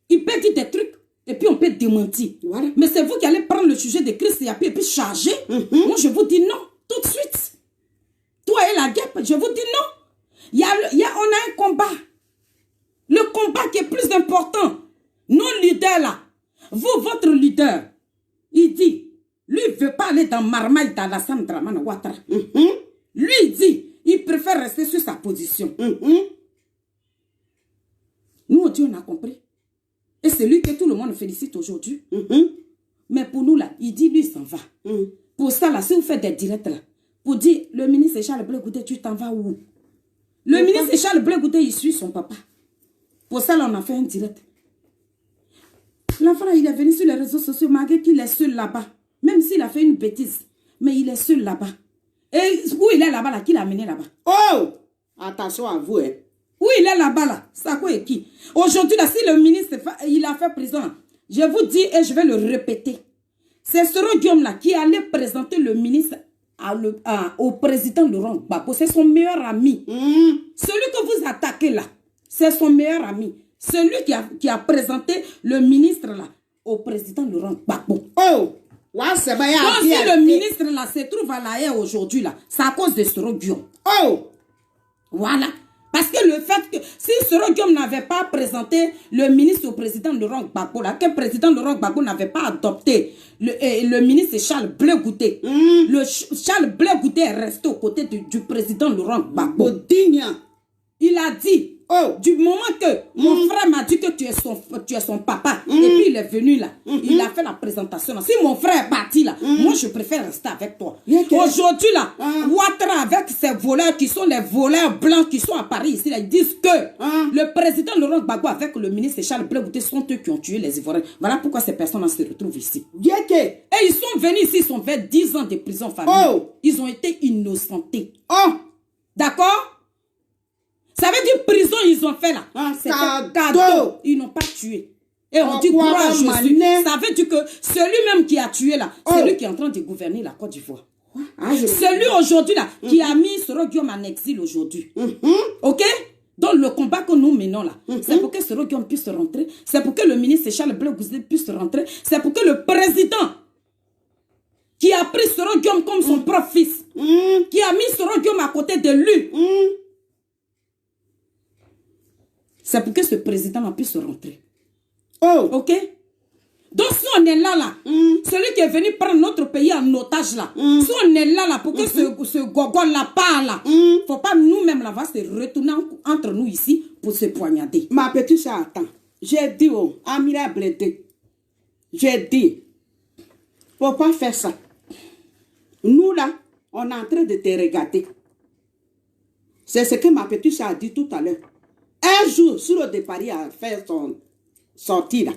Il peut dire des trucs et puis on peut démentir. Mais c'est vous qui allez prendre le sujet de Christ Yapi et puis charger. Moi, je vous dis non. Tout de suite. Toi et la Diep, je vous dis non. On a un combat. Le combat qui est plus important. Nos leaders là. Vous, votre leader, il dit, lui ne veut pas aller dans Marmaille d'Alassane Dramane Ouattara. Lui, il dit, il préfère rester sur sa position. Nous, on dit, on a compris. Et c'est lui que tout le monde félicite aujourd'hui. Mais pour nous, là, il dit, lui, il s'en va. Pour ça, là, si vous faites des directs, là, pour dire, le ministre Charles Blé Goudé, tu t'en vas où? Le ministre Charles Blé Goudé, il suit son papa. Pour ça, là, on a fait un direct. L'enfant, il est venu sur les réseaux sociaux, malgré qu'il est seul là-bas. Même s'il a fait une bêtise. Mais il est seul là-bas. Et où il est là-bas, là, qui l'a amené là-bas? Oh! Attention à vous, hein. Où il est là-bas, là? C'est à quoi et qui? Aujourd'hui, là, si le ministre, il a fait prison, je vous dis et je vais le répéter. C'est ce Guillaume là qui allait présenter le ministre au président Laurent Gbagbo. C'est son meilleur ami. Celui que vous attaquez là, c'est son meilleur ami. Celui qui a présenté le ministre là au président Laurent Gbagbo. Oh! Ouais, c'est bien. Donc si le ministre là se trouve à la haie aujourd'hui là, c'est à cause de ce Guillaume. Oh! Voilà. Parce que le fait que si Soro Guillaume n'avait pas présenté le ministre au président Laurent Gbagbo, là, que le président Laurent Gbagbo n'avait pas adopté le ministre Charles Blé Goudé, Charles Blé Goudé est resté aux côtés du président Laurent Gbagbo. Il a dit, du moment que mon frère m'a dit que tu es son papa, et puis il est venu là, il a fait la présentation là. Si mon frère est parti là, moi je préfère rester avec toi. Aujourd'hui là, Ouattara avec ses voleurs qui sont les voleurs blancs qui sont à Paris ici, là, ils disent que le président Laurent Gbagbo avec le ministre Charles Blé Goudé sont eux qui ont tué les Ivoiriens. Voilà pourquoi ces personnes là se retrouvent ici. Et ils sont venus ici, ils ont fait 10 ans de prison famille. Ils ont été innocentés. D'accord? Ça veut dire prison, ils ont fait là. C'est un cadeau. Ils n'ont pas tué. Et on dit courage Jésus. Ça veut dire que celui-même qui a tué là, c'est lui qui est en train de gouverner la Côte d'Ivoire. Celui aujourd'hui là, qui a mis Soro Guillaume en exil aujourd'hui. Ok? Donc le combat que nous menons là, c'est pour que Soro Guillaume puisse rentrer. C'est pour que le ministre Charles Blé Goudé puisse rentrer. C'est pour que le président qui a pris Soro Guillaume comme son propre fils, qui a mis Soro Guillaume à côté de lui, c'est pour que ce président-là puisse rentrer. Ok? Donc si on est là, celui qui est venu prendre notre pays en otage là, si on est là, pour que ce gogon-là parle là, faut pas nous-mêmes là, va se retourner entre nous ici pour se poignarder. Ma petite soeur, attends. J'ai dit au Amira Blédé, j'ai dit, faut pas faire ça. Nous là, on est en train de te regarder. C'est ce que ma petite soeur a dit tout à l'heure. Un jour, sur le départ, il a fait son sortie là.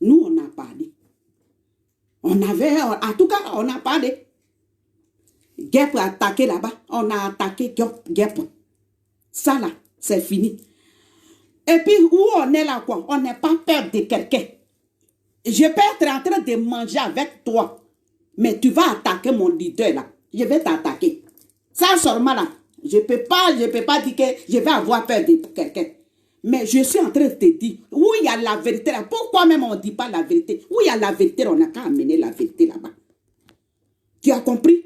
Nous, on a parlé. On avait, en tout cas, on a parlé. Guep a attaqué là-bas. On a attaqué Guep. Ça là, c'est fini. Et puis, où on est là, quoi? On n'est pas peur de quelqu'un. Je peux être en train de manger avec toi. Mais tu vas attaquer mon leader là. Je vais t'attaquer. Ça, seulement là. Je peux pas dire que je vais avoir peur de quelqu'un. Mais je suis en train de te dire, où il y a la vérité là. Pourquoi même on ne dit pas la vérité? Où il y a la vérité, on n'a qu'à amener la vérité là-bas. Tu as compris?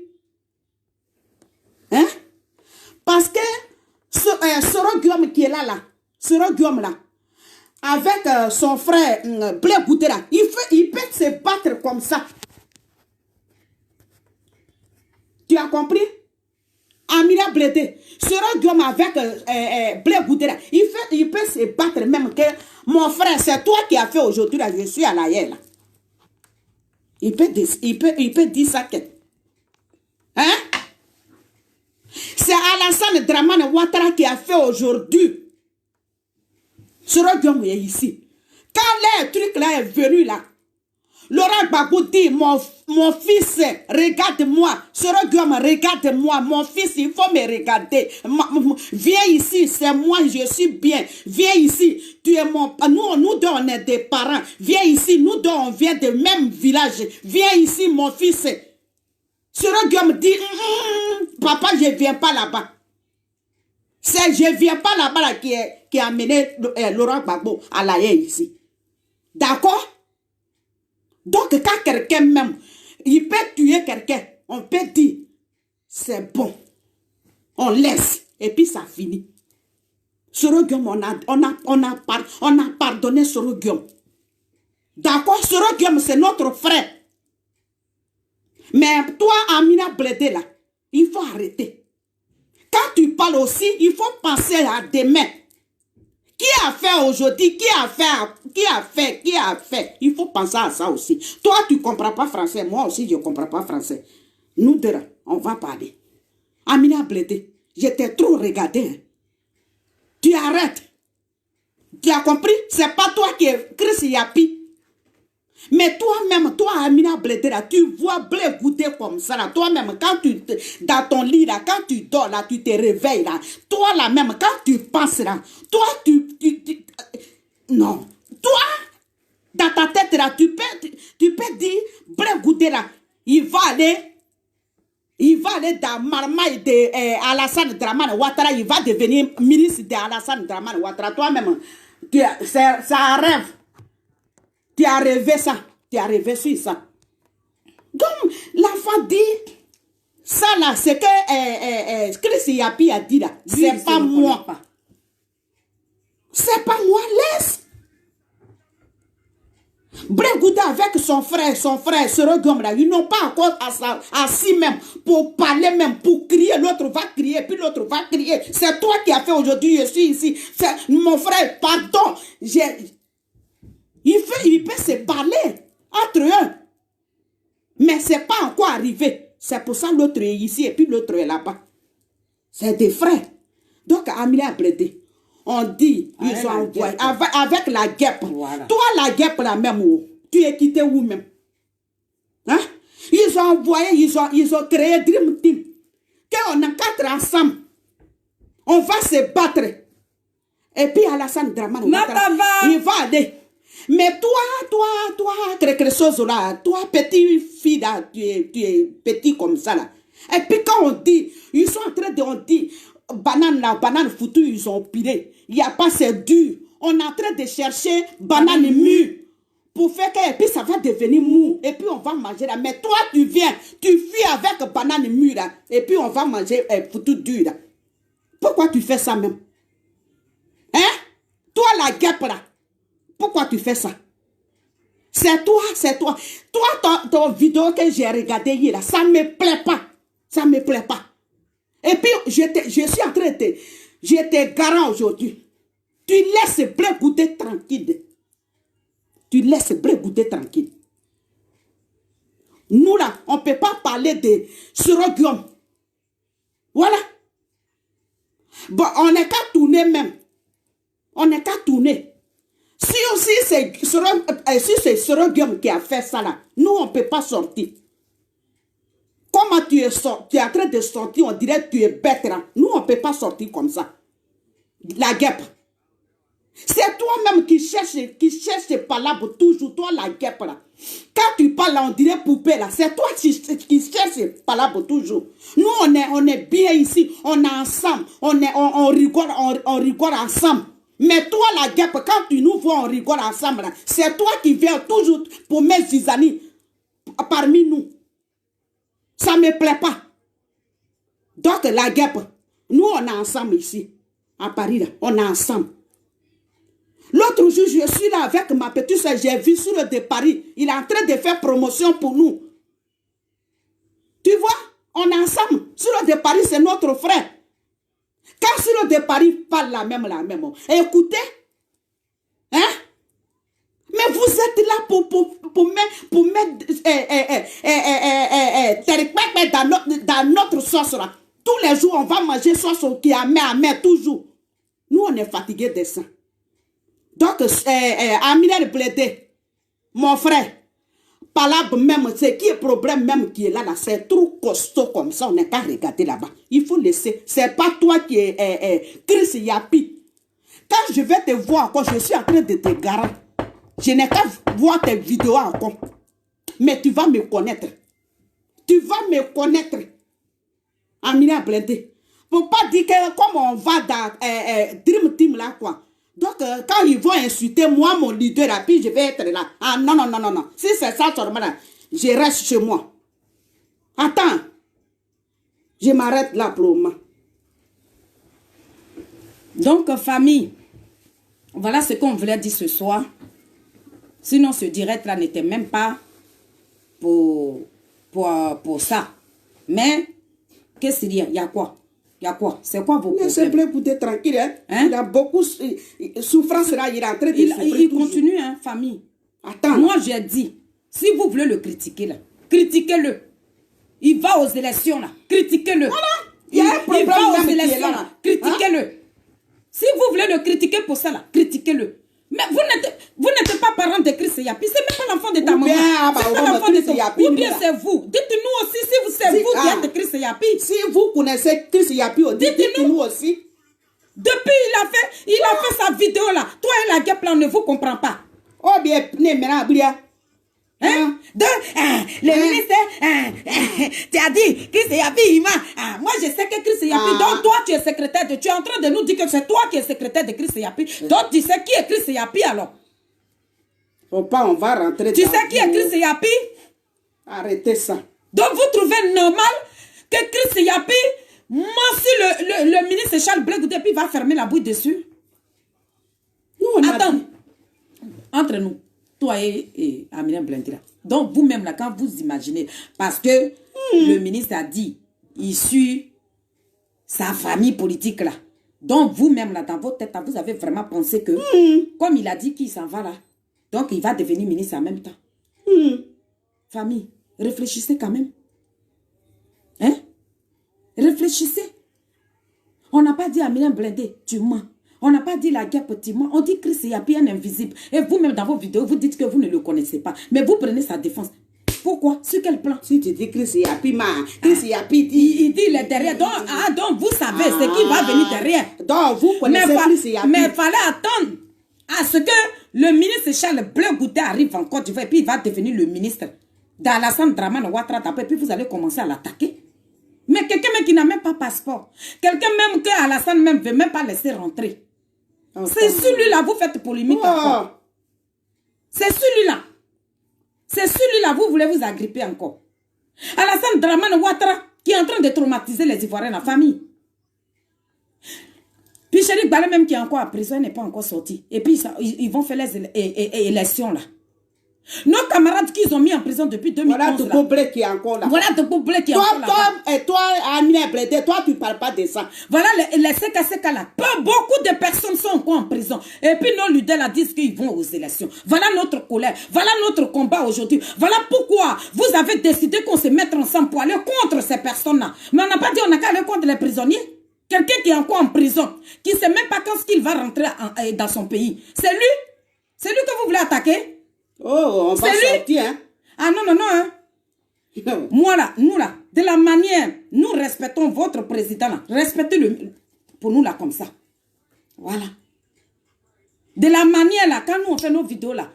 Hein? Parce que Soro Guillaume qui est là, Soro Guillaume là, avec son frère Blé Goudé là, il peut se battre comme ça. Tu as compris? Amira Blédé, Soro Guillaume avec Blé Goudé là, il peut se battre même que mon frère, c'est toi qui as fait aujourd'hui là, je suis à la haie là. Il peut dire ça que. Hein? C'est Alassane Dramane Ouattara qui a fait aujourd'hui. Soro Guillaume est ici. Quand le truc là est venu là, Laurent Gbagbo dit, mon fils, regarde-moi. Soro Guillaume, regarde-moi. Mon fils, il faut me regarder. Viens ici, c'est moi, je suis bien. Viens ici, tu es mon... Nous deux, on est des parents. Viens ici, nous deux, on vient du même village. Viens ici, mon fils. Soro Guillaume dit, papa, je ne viens pas là-bas. C'est je ne viens pas là-bas là, qui a amené Laurent Gbagbo à la haie ici. D'accord? Donc, quand quelqu'un même, il peut tuer quelqu'un, on peut dire, c'est bon. On laisse, et puis ça finit. Soro Guillaume, on a pardonné Soro Guillaume. D'accord, Soro Guillaume, c'est notre frère. Mais toi, Amina Blédé, là, il faut arrêter. Quand tu parles aussi, il faut penser à demain. Qui a fait aujourd'hui? Qui a fait? Il faut penser à ça aussi. Toi, tu ne comprends pas français. Moi aussi, je ne comprends pas français. Nous deux, on va parler. Amina Blédé, je t'ai trop regardé. Hein. Tu arrêtes. Tu as compris? C'est pas toi qui es Chris Yapi. Mais toi-même, toi, Amina Blédé, là, tu vois blé goûter comme ça. Là. Toi-même, quand tu dans ton lit, là, quand tu dors, là, tu te réveilles. Là. Toi, là, même, quand tu penses, là, toi, non. Toi, dans ta tête, là, tu peux dire, blé goûter, là, il va aller dans Marmaille de Alassane Dramane Ouattara, il va devenir ministre de Alassane Dramane Ouattara. Toi-même, c'est un rêve. Tu as rêvé ça. Tu as rêvé sur ça. Donc, l'enfant dit, ça là, c'est que Chris Yapi a dit là. C'est pas moi. C'est pas moi, laisse. Bregouda avec son frère, Soro Guillaume là, ils n'ont pas encore assis même pour parler même, pour crier. L'autre va crier, puis l'autre va crier. C'est toi qui as fait aujourd'hui, je suis ici. Mon frère, pardon. Il peut se parler entre eux. Mais ce n'est pas encore arrivé. C'est pour ça que l'autre est ici et puis l'autre est là-bas. C'est des frères. Donc, Amina Blédé, on dit, ils ont envoyé avec la guêpe. Voilà. Toi, la guêpe, la même, tu es quitté où même? Hein? Ils ont envoyé, ils ont créé Dream Team. Qu'on a 4 ensemble. On va se battre. Et puis, Alassane Dramane, il va aller. Mais toi, là, toi, petite fille, là, tu es petit comme ça, là. Et puis quand on dit, ils sont en train de, on dit, banane foutue, ils ont pilé. Il n'y a pas, c'est dur. On est en train de chercher banane mûre pour faire que, et puis ça va devenir mou. Et puis on va manger là. Mais toi, tu viens, tu fuis avec banane mûre, là. Et puis on va manger foutu dur, là. Pourquoi tu fais ça même? Hein? Toi, la guêpe, là. Pourquoi tu fais ça? C'est toi. Toi, ton vidéo que j'ai regardé hier, là, ça ne me plaît pas. Ça ne me plaît pas. Et puis, je suis en train de... Je te garant aujourd'hui. Tu laisses blé goûter tranquille. Tu laisses blé goûter tranquille. Nous, là, on ne peut pas parler de Soro Guillaume. Voilà. Bon, on n'est qu'à tourner même. On n'est qu'à tourner. Si aussi c'est Soro Guillaume qui a fait ça là, nous on ne peut pas sortir. Comment tu es en train de sortir, on dirait que tu es bête là. Nous on ne peut pas sortir comme ça. La guêpe. C'est toi-même qui cherche palabres toujours, toi la guêpe là. Quand tu parles là, on dirait poupée là. C'est toi qui cherche palabres toujours. Nous on est bien ici, on est ensemble, on rigole ensemble. Mais toi, la guêpe, quand tu nous vois, on rigole ensemble. C'est toi qui viens toujours pour mettre Zizani parmi nous. Ça ne me plaît pas. Donc, la guêpe, nous, on est ensemble ici. À Paris, là, on est ensemble. L'autre jour, je suis là avec ma petite soeur. J'ai vu sur le de Paris. Il est en train de faire promotion pour nous. Tu vois, on est ensemble. Sur le de Paris, c'est notre frère. Quand sur le de Paris parle la même. Écoutez, hein? Mais vous êtes là pour mettre dans notre sauce là. Tous les jours, on va manger sauce qui est amère, toujours. Nous, on est fatigués de ça. Donc, Amina Blédé, mon frère, palabre même, c'est qui est le problème même qui est là, c'est trop costaud comme ça, on n'est qu'à regarder là-bas. Il faut laisser. C'est pas toi qui est Chris Yapi. Quand je vais te voir encore, je suis en train de te garantir. Je n'ai qu'à voir tes vidéos encore. Mais tu vas me connaître. Tu vas me connaître. Amina Blédé. Pour pas dire que comme on va dans Dream Team là, quoi. Donc, quand ils vont insulter moi, mon leader, là, puis je vais être là. Ah non. Si c'est ça, là, je reste chez moi. Attends. Je m'arrête là pour le moment. Donc, famille, voilà ce qu'on voulait dire ce soir. Sinon, ce direct-là n'était même pas pour ça. Mais, qu'est-ce qu'il y a? Il y a quoi? Il y a quoi? C'est quoi vos problèmes? S'il vous plaît, tranquille. Hein? Il a beaucoup de souffrance là. Il est en train de souffrir. Il continue, hein, famille. Attends. Moi, j'ai dit, si vous voulez le critiquer, là, critiquez-le. Il va aux élections, là. Critiquez-le. Voilà. Il y a un problème. Il va aux élections, là. Critiquez-le. Hein? Si vous voulez le critiquer pour ça, là, critiquez-le. Mais vous n'êtes pas parent de Chris Yapi. C'est même pas l'enfant de ta maman. C'est pas l'enfant de ton Yapi. Ou bien c'est vous. Dites-nous aussi si c'est vous qui êtes Chris Yapi. Si vous connaissez Chris Yapi, dites-nous aussi. Depuis il a fait sa vidéo là. Toi et la guêpe là, on ne vous comprend pas. Oh bien, maintenant, Boulia. Hein? Le ministre, tu as dit Chris Yapi, moi je sais que Chris Yapi, donc toi tu es secrétaire tu es en train de nous dire que c'est toi qui es secrétaire de Chris Yapi. Donc tu sais qui est Chris Yapi alors? Faut pas, on va rentrer. Tu sais qui est Chris Yapi? Arrêtez ça. Donc vous trouvez normal que Chris Yapi, si le ministre Charles Blé Goudé va fermer la bouille dessus? Nous, attends, entre nous. Toi et Amina Blindira. Donc, vous-même, là, quand vous imaginez, parce que le ministre a dit, issu sa famille politique, là. Donc, vous-même, là, dans votre tête, vous avez vraiment pensé que, comme il a dit qu'il s'en va, là, donc il va devenir ministre en même temps. Famille, réfléchissez quand même. Hein? Réfléchissez. On n'a pas dit à Amina Blindé, tu mens. On n'a pas dit la guerre petitement, on dit Chris Yapi un invisible. Et vous-même dans vos vidéos, vous dites que vous ne le connaissez pas. Mais vous prenez sa défense. Pourquoi? Sur quel plan? Si tu dis Chris Yapi, Chris Yapi dit... Il dit il est derrière. Donc vous savez ce qui va venir derrière. Donc vous connaissez Chris Yapi. Mais il fallait attendre à ce que le ministre Charles Blé Goudé arrive en Côte d'Ivoire et puis il va devenir le ministre d'Alassane Dramane Ouattara. Et puis vous allez commencer à l'attaquer. Mais quelqu'un même qui n'a même pas passeport. Quelqu'un même que Alassane même ne veut même pas laisser rentrer. C'est celui-là, vous faites polémique encore. C'est celui-là. C'est celui-là, vous voulez vous agripper encore. Alassane Dramane Ouattara, qui est en train de traumatiser les Ivoiriens, la famille. Puis Chéri Balé même qui est encore en prison, il n'est pas encore sorti. Et puis ils vont faire les élections là. Nos camarades qu'ils ont mis en prison depuis 2011. Voilà de Boblé qui est encore là. Voilà de Boblé qui est encore là. Et toi, Amina Blindé, toi, tu ne parles pas de ça. Voilà les CKCK là. Beaucoup de personnes sont encore en prison. Et puis nos leaders là disent qu'ils vont aux élections. Voilà notre colère. Voilà notre combat aujourd'hui. Voilà pourquoi vous avez décidé qu'on se mette ensemble pour aller contre ces personnes-là. Mais on n'a pas dit on n'a qu'à aller contre les prisonniers. Quelqu'un qui est encore en prison, qui ne sait même pas quand il va rentrer dans son pays. C'est lui? C'est lui que vous voulez attaquer? Oh, on va sortir, hein? Ah non, hein? Moi là, nous là, de la manière, nous respectons votre président là. Respectez-le pour nous là comme ça. Voilà. De la manière là, quand nous on fait nos vidéos là.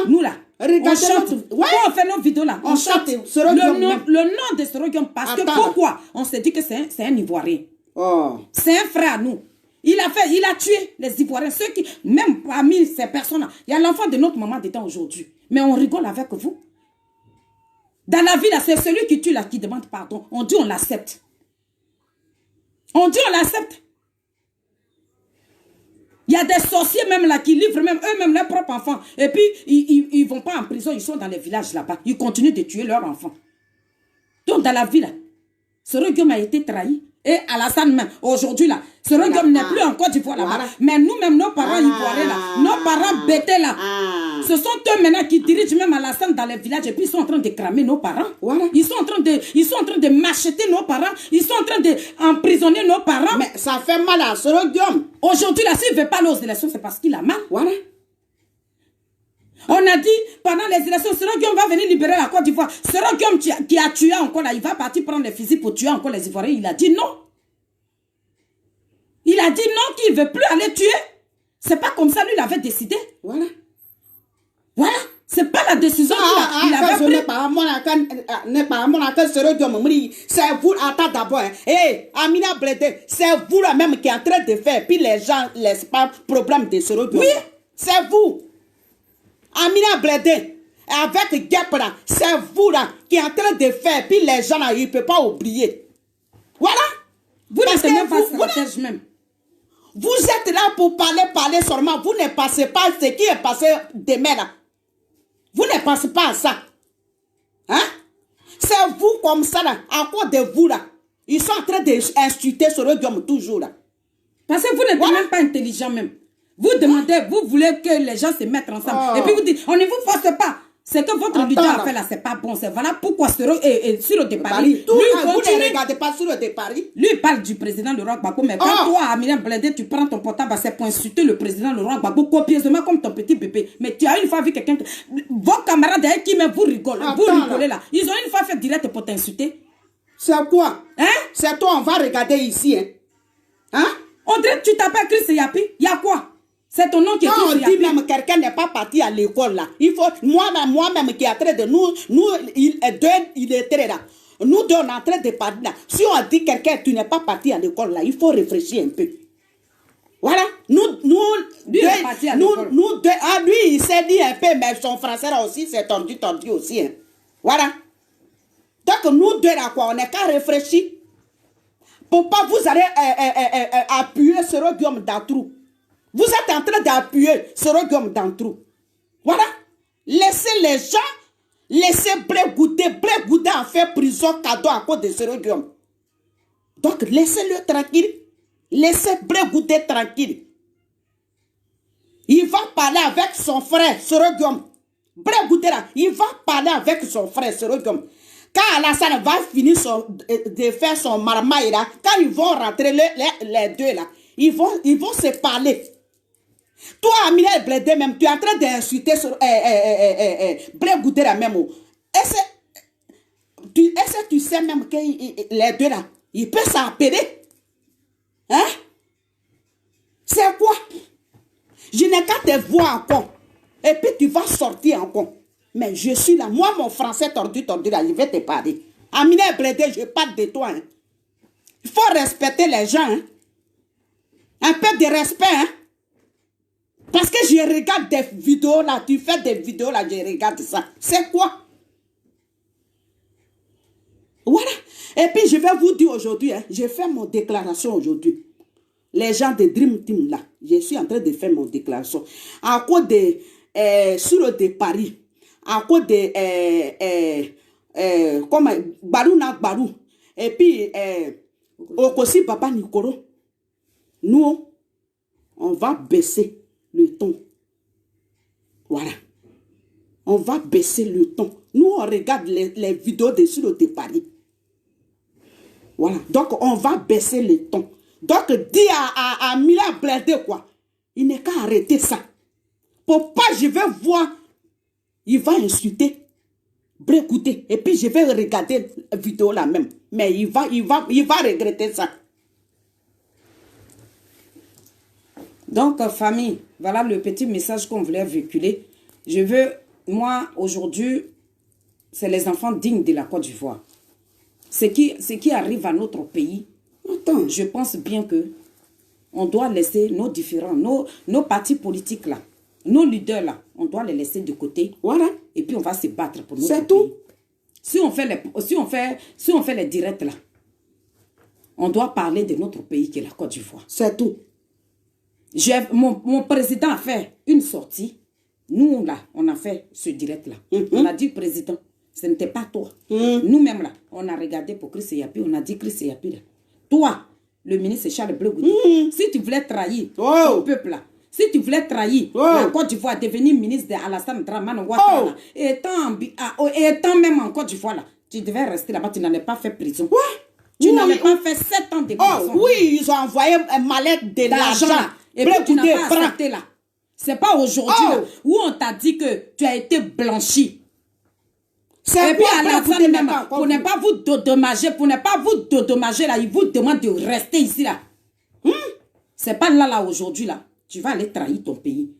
Nous là, on chante. Quand on fait nos vidéos là, on chante le nom de Sorogium parce que pourquoi? On s'est dit que c'est un Ivoirien. C'est un frère à nous. Il a tué les Ivoiriens, ceux qui, même parmi ces personnes-là, il y a l'enfant de notre maman dedans aujourd'hui. Mais on rigole avec vous. Dans la vie, là, c'est celui qui tue là, qui demande pardon. On dit on l'accepte. On dit on l'accepte. Il y a des sorciers même là qui livrent même eux-mêmes leurs propres enfants. Et puis, ils ne vont pas en prison, ils sont dans les villages là-bas. Ils continuent de tuer leurs enfants. Donc, dans la vie, là, Sorogium a été trahi. Et Alassane même, aujourd'hui là, Sorogium n'est plus en Côte d'Ivoire là-bas. Mais nous-mêmes, nos parents ivoiriens là, nos parents bêtés là, ce sont eux maintenant qui dirigent même Alassane dans les villages et puis ils sont en train de cramer nos parents. Ils sont en train de m'acheter nos parents. Ils sont en train d'emprisonner nos parents. Mais ça fait mal à Sorogium. Aujourd'hui là, s'il ne veut pas aller aux élections, c'est parce qu'il a mal. Voilà. On a dit, pendant les élections, Sorogium va venir libérer la Côte d'Ivoire. Sorogium qui a tué encore là, il va partir prendre les fusils pour tuer encore les Ivoiriens. Il a dit non. Il a dit non, qu'il ne veut plus aller tuer. C'est pas comme ça, lui, il avait décidé. Voilà. Voilà. C'est pas la décision qu'il avait prise. C'est vous, attends d'abord. Amina Blindé, c'est vous là même qui est en train de faire. Puis les gens ne laissent pas problème de Sorogium. Oui. C'est vous. Amina Blindé, avec Gep là, c'est vous là qui est en train de faire, puis les gens là, ils ne peuvent pas oublier. Voilà. Vous n'êtes même pas stratège même. Vous êtes là pour parler seulement. Vous ne passez pas ce qui est passé demain là. Vous ne pensez pas à ça. Hein? C'est vous comme ça là, à cause de vous là. Ils sont en train d'insulter sur le Guillaume toujours là. Parce que vous n'êtes même pas intelligent même. Vous demandez, vous voulez que les gens se mettent ensemble. Et puis vous dites, on ne vous force pas. C'est que votre leader a fait là, c'est pas bon. C'est voilà pourquoi sur le départ. Vous ne regardez pas sur le départ. Lui, il parle du président Laurent Gbagbo. Mais quand toi, Amina Blindé, tu prends ton portable, c'est pour insulter le président Laurent Gbagbo copieusement comme ton petit bébé. Mais tu as une fois vu quelqu'un, vos camarades avec qui même vous rigolez, là. Ils ont une fois fait direct pour t'insulter. C'est quoi? Hein? C'est toi, on va regarder ici. Hein? On dirait que tu t'appelles Chris Yapi. Il y a quoi? C'est ton nom qui est Chris Yapi. On dit même quelqu'un n'est pas parti à l'école là. Il faut, moi-même qui est en train de il est très là. Nous deux, on est en train de parler là. Si on dit quelqu'un, tu n'es pas parti à l'école là, il faut réfléchir un peu. Voilà. Lui, lui, il s'est dit un peu, mais son français là aussi, c'est tordu aussi. Hein. Voilà. Donc, nous deux là, quoi, on n'est qu'à réfléchir. Pourquoi vous allez appuyer sur le Guillaume Dantrou? Vous êtes en train d'appuyer sur le Guillaume Dantrou. Voilà. Laissez les gens, laissez Blé Goudé en fait prison cadeau à cause de ce Guillaume. Donc, laissez-le tranquille. Laissez Blé Goudé tranquille. Il va parler avec son frère, Soro Guillaume. Blé Goudé là, il va parler avec son frère, Soro Guillaume. Quand Alassane va finir de faire son marmaille là, quand ils vont rentrer les deux là, ils vont se parler. Toi, Amina Blédé même, tu es en train d'insulter sur Blé Goudé là même. Est-ce que tu sais même que les deux là, ils peuvent s'appeler? Hein? C'est quoi? Je n'ai qu'à te voir encore. Et puis tu vas sortir encore. Mais je suis là. Moi, mon français tordu là, je vais te parler. Amina Blédé, je parle de toi. Hein. Il faut respecter les gens. Hein. Un peu de respect. Hein. Parce que je regarde des vidéos là. Tu fais des vidéos là, je regarde ça. C'est quoi? Voilà. Et puis, je vais vous dire aujourd'hui, hein, j'ai fait mon déclaration aujourd'hui. Les gens de Dream Team là, je suis en train de faire mon déclaration. À cause de sur de Paris. À cause de comme Barou na Barou et puis Okosi Papa Nikoro, nous on va baisser le ton. Voilà, on va baisser le ton. Nous on regarde les vidéos de sur de Paris. Voilà, donc on va baisser le ton. Donc dis à Mila Blédé quoi, il n'est qu'à arrêter ça. Pour pas je vais voir. Il va insulter, écouter, et puis je vais regarder la vidéo là même. Mais il va regretter ça. Donc, famille, voilà le petit message qu'on voulait véhiculer. Je veux, moi, aujourd'hui, c'est les enfants dignes de la Côte d'Ivoire. Ce qui arrive à notre pays, attends, je pense bien que on doit laisser nos différents, nos partis politiques là, nos leaders là, on doit les laisser de côté. Voilà. Et puis on va se battre pour notre pays. C'est tout. Si on fait les directs là, on doit parler de notre pays qui est la Côte d'Ivoire. C'est tout. Mon président a fait une sortie. Nous là, on a fait ce direct là. On a dit président, ce n'était pas toi. Nous-mêmes là, on a regardé pour Chris Yapi, on a dit Chris Yapi là. Toi, le ministre Charles Blé Goudé, si tu voulais trahir ton peuple là, si tu voulais trahir la Côte d'Ivoire, devenir ministre de Alassane Dramane Ouattara, étant même en Côte d'Ivoire, là, tu devais rester là-bas, tu n'avais pas fait prison. Tu n'avais pas fait 7 ans de prison. Oui, ils ont envoyé un mallette de l'argent. Et puis tu n'as pas accepté là. C'est pas aujourd'hui là, où on t'a dit que tu as été blanchi. Et puis Alassane même, pour ne pas vous dédommager, là, il vous demande de rester ici là. C'est pas là aujourd'hui là. Tu vas aller trahir ton pays.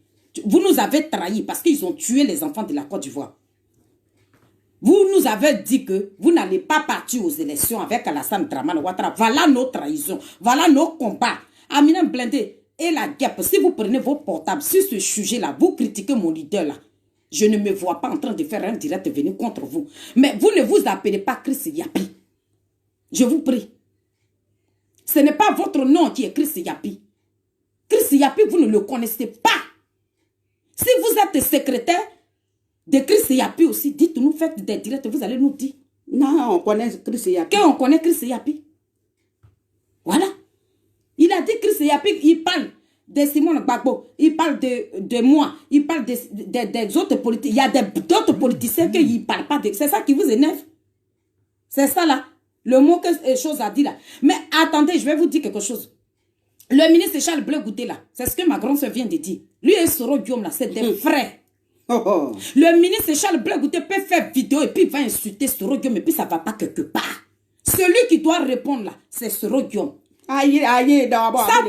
Vous nous avez trahis parce qu'ils ont tué les enfants de la Côte d'Ivoire. Vous nous avez dit que vous n'allez pas partir aux élections avec Alassane Dramane Ouattara. Voilà nos trahisons. Voilà nos combats. Amina Blédé et la guêpe, si vous prenez vos portables sur ce sujet-là, vous critiquez mon leader là. Je ne me vois pas en train de faire un direct venir contre vous. Mais vous ne vous appelez pas Chris Yapi. Je vous prie. Ce n'est pas votre nom qui est Chris Yapi. Chris Yapi, vous ne le connaissez pas. Si vous êtes secrétaire De Christ Yapi aussi, dites-nous, faites des directs, vous allez nous dire. Non, on connaît Christ Yapi. Qu'on connaît Christ Yapi. Voilà. Il a dit Christ Yapi, il parle de Simone Gbagbo, il parle de moi, il parle des autres politiciens. Il y a d'autres politiciens qui ne parlent pas de... C'est ça qui vous énerve. C'est ça là. Le mot que chose a dit là. Mais attendez, je vais vous dire quelque chose. Le ministre Charles Bleu Goudé là, c'est ce que ma grande soeur vient de dire. Lui et Soro Guillaume là, c'est des frères. Oh. Le ministre Charles Bleu Goudé peut faire vidéo et puis il va insulter Soro Guillaume et puis ça ne va pas quelque part. Celui qui doit répondre là, c'est Soro Guillaume. Aïe, d'abord. Ça,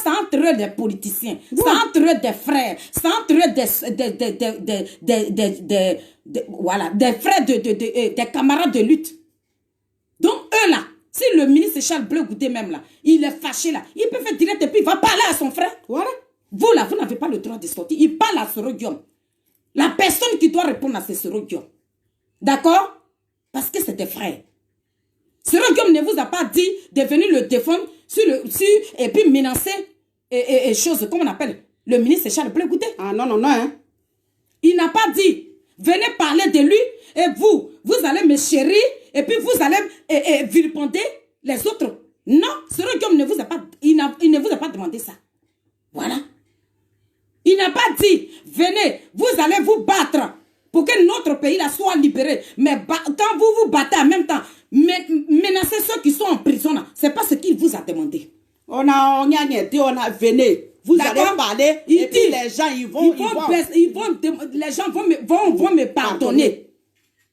c'est entre eux des politiciens. C'est entre eux des frères. C'est entre eux voilà, des frères, des camarades de lutte. Donc, eux là, si le ministre Charles Bleu Goudé même là, il est fâché là, il peut faire direct et puis il va parler à son frère. Voilà. Vous là, vous n'avez pas le droit de sortir. Il parle à Soro Guillaume. La personne qui doit répondre à c'est Soro Guillaume. D'accord? Parce que c'est des frères. Soro Guillaume ne vous a pas dit de venir le défendre et puis menacer et choses, comment on appelle, le ministre Charles Bleu Goudé. Ah non, non, non. Hein. Il n'a pas dit, venez parler de lui et vous allez me chérir et puis vous allez vilipender les autres. Non, Soro Guillaume ne vous a pas, il ne vous a pas demandé ça. Voilà. Il n'a pas dit, venez, vous allez vous battre pour que notre pays là soit libéré. Mais quand vous vous battez en même temps, menacez ceux qui sont en prison, ce n'est pas ce qu'il vous a demandé. On a venu. Vous allez parler et puis les gens, les gens vont me pardonner.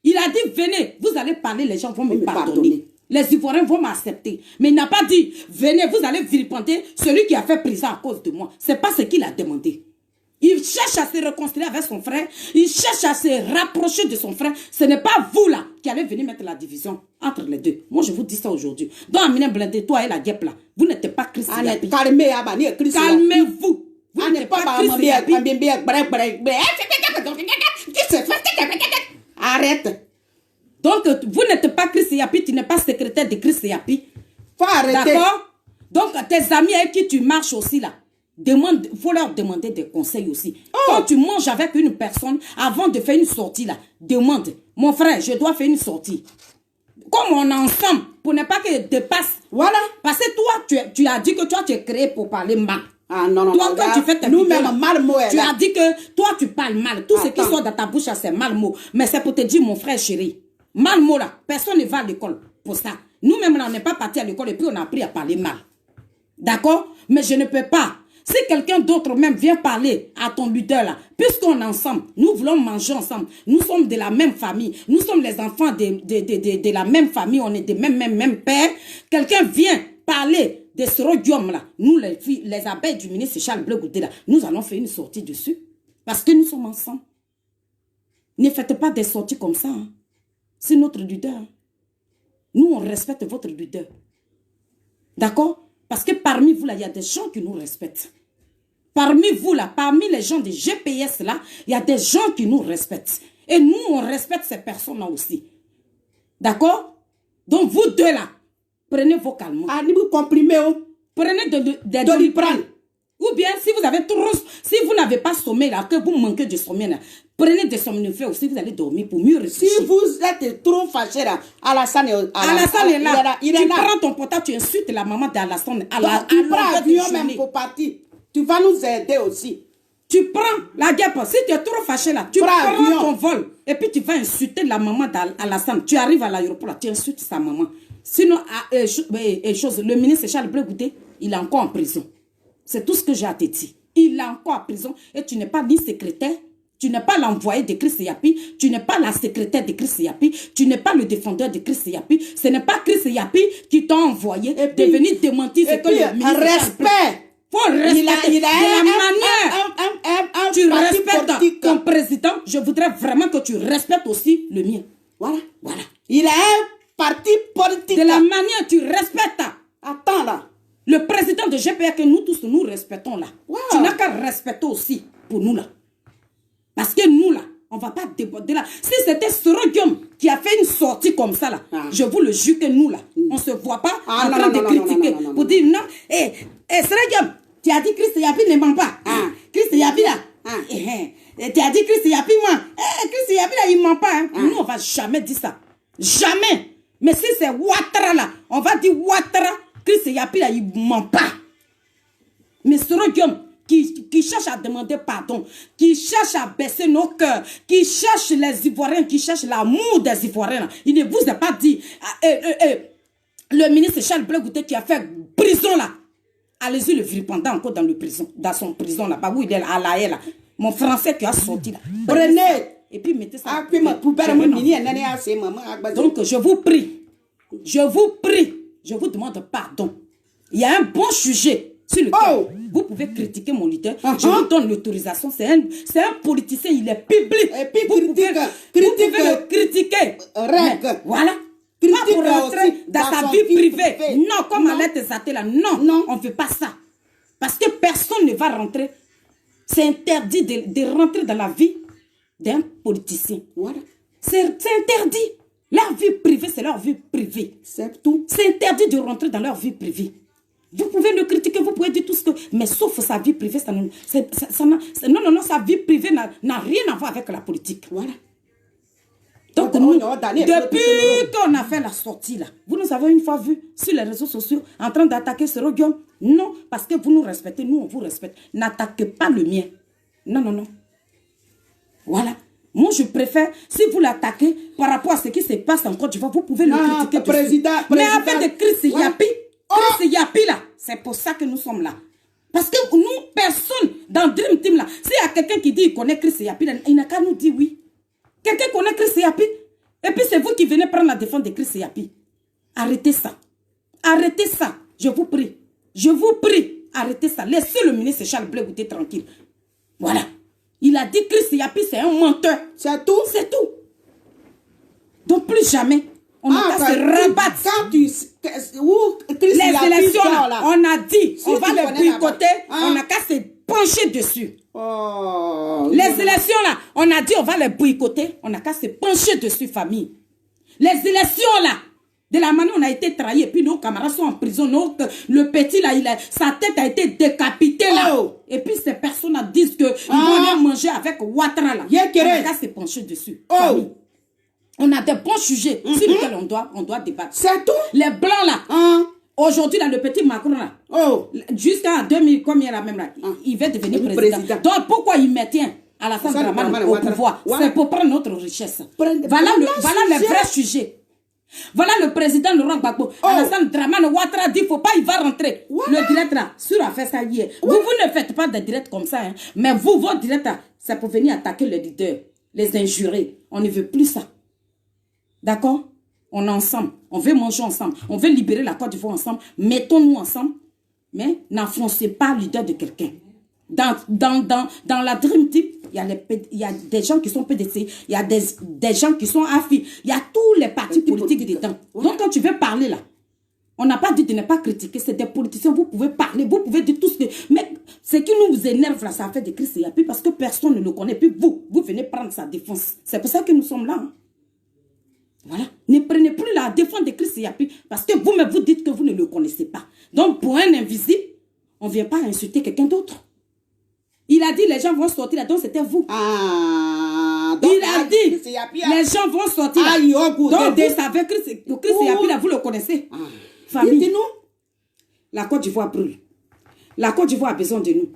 Il a dit, venez, vous allez parler, les gens vont me pardonner. Les Ivoiriens vont m'accepter. Mais il n'a pas dit, venez, vous allez vilipender celui qui a fait prison à cause de moi. Ce n'est pas ce qu'il a demandé. Il cherche à se réconcilier avec son frère. Il cherche à se rapprocher de son frère. Ce n'est pas vous là qui allez venir mettre la division entre les deux. Moi, je vous dis ça aujourd'hui. Donc, Amine Blindé, toi et la guêpe là, vous n'êtes pas Christ Yapi. Calmez-vous. Vous n'êtes pas Christ Yapi. Arrête. Donc, vous n'êtes pas Christ Yapi. Tu n'es pas secrétaire de Christ Yapi. Faut arrêter. D'accord? Donc, tes amis avec qui tu marches aussi là, il faut leur demander des conseils aussi. Oh. Quand tu manges avec une personne, avant de faire une sortie là, demande, mon frère, je dois faire une sortie. Comme on est ensemble, pour ne pas que dépasse. Voilà. Parce que toi, tu as dit que toi, tu es créé pour parler mal. Ah non, non, toi, non. Quand tu fais tes nous-mêmes, mal mot. Tu as dit que toi, tu parles mal. Tout ce qui sort dans ta bouche, c'est mal mot. Mais c'est pour te dire, mon frère chéri, mal mot là, personne ne va à l'école pour ça. Nous-mêmes, là, on n'est pas parti à l'école et puis on a appris à parler mal. D'accord? Mais je ne peux pas. Si quelqu'un d'autre même vient parler à ton leader là, puisqu'on est ensemble, nous voulons manger ensemble, nous sommes de la même famille, nous sommes les enfants de la même famille, on est des même père, quelqu'un vient parler de Soro Guillaume là, nous les filles, les abeilles du ministre Charles Bleu Goudé là, nous allons faire une sortie dessus, parce que nous sommes ensemble. Ne faites pas des sorties comme ça, hein. C'est notre leader. Nous on respecte votre leader. D'accord? Parce que parmi vous là, il y a des gens qui nous respectent. Parmi vous là, parmi les gens des GPS là, il y a des gens qui nous respectent. Et nous, on respecte ces personnes-là aussi. D'accord? Donc vous deux là, prenez vos calmes. Ah, vous comprimez. Prenez de Doliprane. Ou bien, si vous avez trop, si vous n'avez pas sommeil là, que vous manquez de sommeil là, prenez des somnifères aussi, vous allez dormir pour mieux réfléchir. Si vous êtes trop fâché là, Alassane est là. Tu prends ton portable, tu insultes la maman d'Alassane. Tu prends l'avion même pour partir. Tu vas nous aider aussi. Tu prends la guêpe. Si tu es trop fâché là, tu prends ton vol. Et puis tu vas insulter la maman d'Alassane. Tu arrives à l'aéroport là, tu insultes sa maman. Sinon, le ministre Charles Bleu Goudé, il est encore en prison. C'est tout ce que j'ai à te dire. Il est encore en prison et tu n'es pas ni secrétaire, tu n'es pas l'envoyé de Christ Yapi, tu n'es pas la secrétaire de Christ Yapi, tu n'es pas le défendeur de Christ Yapi. Ce n'est pas Christ Yapi qui t'a envoyé de venir démentir ce que le ministre respect. Faut respecter de la manière. Tu respectes ton président. Je voudrais vraiment que tu respectes aussi le mien. Voilà, voilà. Il a un parti politique. De la manière, tu respectes. Attends là. Le président de GPA que nous tous, nous respectons là. Wow. Tu n'as qu'à respecter aussi pour nous là. Parce que nous là, on ne va pas déborder là. Si c'était Soro Guillaume qui a fait une sortie comme ça là, je vous le jure que nous là, on ne se voit pas en train de critiquer. Pour dire non, Soro Guillaume, tu as dit Christ Yapi ne ment pas. Christ Yapi là, Tu as dit Chris Yapi, moi. Chris Yapi, là, il ment pas. Hein. Nous, on va jamais dire ça. Jamais. Mais si c'est Ouattara, là, on va dire Ouattara. Chris Yapi, là, il ment pas. Mais ce Guillaume, qui cherche à demander pardon, qui cherche à baisser nos cœurs, qui cherche les Ivoiriens, qui cherche l'amour des Ivoiriens, il ne vous a pas dit, le ministre Charles Blé Goûté qui a fait prison là, allez-y le vilipendant encore dans le prison, dans son prison là-bas, où il est à la haie là, mon français qui a sorti là. Prenez. Et puis mettez ça. Donc je vous prie, je vous demande pardon. Il y a un bon sujet sur lequel vous pouvez critiquer mon leader. Je vous donne l'autorisation. C'est un politicien, il est public. Et puis vous pouvez le critiquer. Mais, voilà. Pas pour rentrer dans sa vie privée. Non, comme Alette Zaté là. Non, on ne veut pas ça. Parce que personne ne va rentrer. C'est interdit de rentrer dans la vie d'un politicien. Voilà. C'est interdit. Leur vie privée, c'est leur vie privée. C'est tout. C'est interdit de rentrer dans leur vie privée. Vous pouvez le critiquer, vous pouvez dire tout ce que... Mais sauf sa vie privée, non, sa vie privée n'a rien à voir avec la politique. Voilà. Donc, depuis qu'on a fait la sortie, là, vous nous avez une fois vu sur les réseaux sociaux en train d'attaquer ce Guillaume. Non, parce que vous nous respectez, nous, on vous respecte. N'attaquez pas le mien. Non. Voilà. Moi, je préfère, si vous l'attaquez par rapport à ce qui se passe en Côte d'Ivoire, vous pouvez le critiquer. Mais avec de Chris Yapi, Chris Yapi là, c'est pour ça que nous sommes là. Parce que nous, personne dans Dream Team là, s'il y a quelqu'un qui dit qu'il connaît Chris Yapi, il n'a qu'à nous dire oui. Quelqu'un connaît Chris Yapi, et puis c'est vous qui venez prendre la défense de Chris Yapi. Arrêtez ça. Arrêtez ça. Je vous prie. Je vous prie. Arrêtez ça. Laissez le ministre Charles Blé Goûté tranquille. Voilà. Il a dit que Chris Yapi, c'est un menteur. C'est tout. C'est tout. Donc plus jamais. On a qu'à se rabattre. Les élections, là, on a dit, on va les boycotter, on a qu'à se pencher dessus. Les élections, là, on a dit, on va les boycotter, on a qu'à se pencher dessus, famille. Les élections, là, de la manière où on a été trahi, et puis nos camarades sont en prison, le petit, là, sa tête a été décapitée, là. Et puis ces personnes disent qu'ils vont aller manger avec Ouattara, là. On a qu'à se pencher dessus, famille. On a des bons sujets sur lesquels on doit débattre. C'est tout. Les blancs là. Aujourd'hui, dans le petit Macron là. Jusqu'à 2000, combien là même là. Il va devenir président. Donc pourquoi il maintient Alassane Dramane au pouvoir? C'est pour prendre notre richesse. Voilà le vrai sujet. Voilà le président Laurent Gbagbo. Alassane Dramane Ouattara dit faut pas, il va rentrer. Le direct là, sur a fait ça hier. Vous ne faites pas de direct comme ça. Hein. Mais vous, votre direct là, c'est pour venir attaquer le leader, les injurer. On ne veut plus ça. D'accord? On est ensemble. On veut manger ensemble. On veut libérer la Côte d'Ivoire ensemble. Mettons-nous ensemble. Mais n'enfoncez pas le leader de quelqu'un. Dans la Dream Team, il y a des gens qui sont PDC. Il y a des gens qui sont AFI. Il y a tous les partis politiques dedans. Donc quand tu veux parler là, on n'a pas dit de ne pas critiquer. C'est des politiciens. Vous pouvez parler. Vous pouvez dire tout ce que... Mais ce qui nous énerve là, ça fait de Chris Yapi parce que personne ne le connaît. Puis vous venez prendre sa défense. C'est pour ça que nous sommes là. Hein. Voilà. Ne prenez plus la défense de Chris Yapi parce que vous-même vous dites que vous ne le connaissez pas. Donc pour un invisible, on ne vient pas insulter quelqu'un d'autre. Il a dit les gens vont sortir là, donc c'était vous. Il a dit les gens vont sortir là. Donc vous savez que Chris Yapi là, vous le connaissez. Famille. Dites-nous. La Côte d'Ivoire brûle. La Côte d'Ivoire a besoin de nous.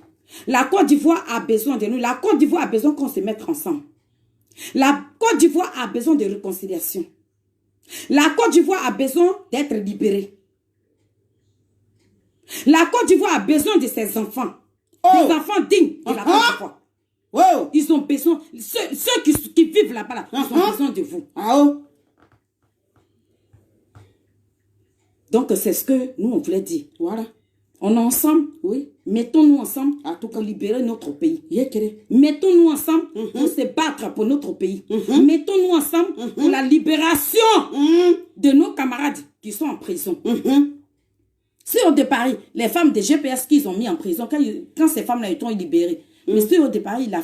La Côte d'Ivoire a besoin de nous. La Côte d'Ivoire a besoin qu'on se mette ensemble. La Côte d'Ivoire a besoin de réconciliation. La Côte d'Ivoire a besoin d'être libérée. La Côte d'Ivoire a besoin de ses enfants. Des enfants dignes de la Côte d'Ivoire. Ils ont besoin, ceux qui vivent là-bas, là, ils ont besoin de vous. Donc c'est ce que nous on voulait dire. Voilà. On est ensemble, oui. Mettons-nous ensemble pour libérer notre pays. Mettons-nous ensemble pour se battre pour notre pays. Mettons-nous ensemble pour la libération de nos camarades qui sont en prison. Sur de Paris, les femmes de GPS qu'ils ont mis en prison, quand ces femmes-là ont été libérées, mais sur de Paris, il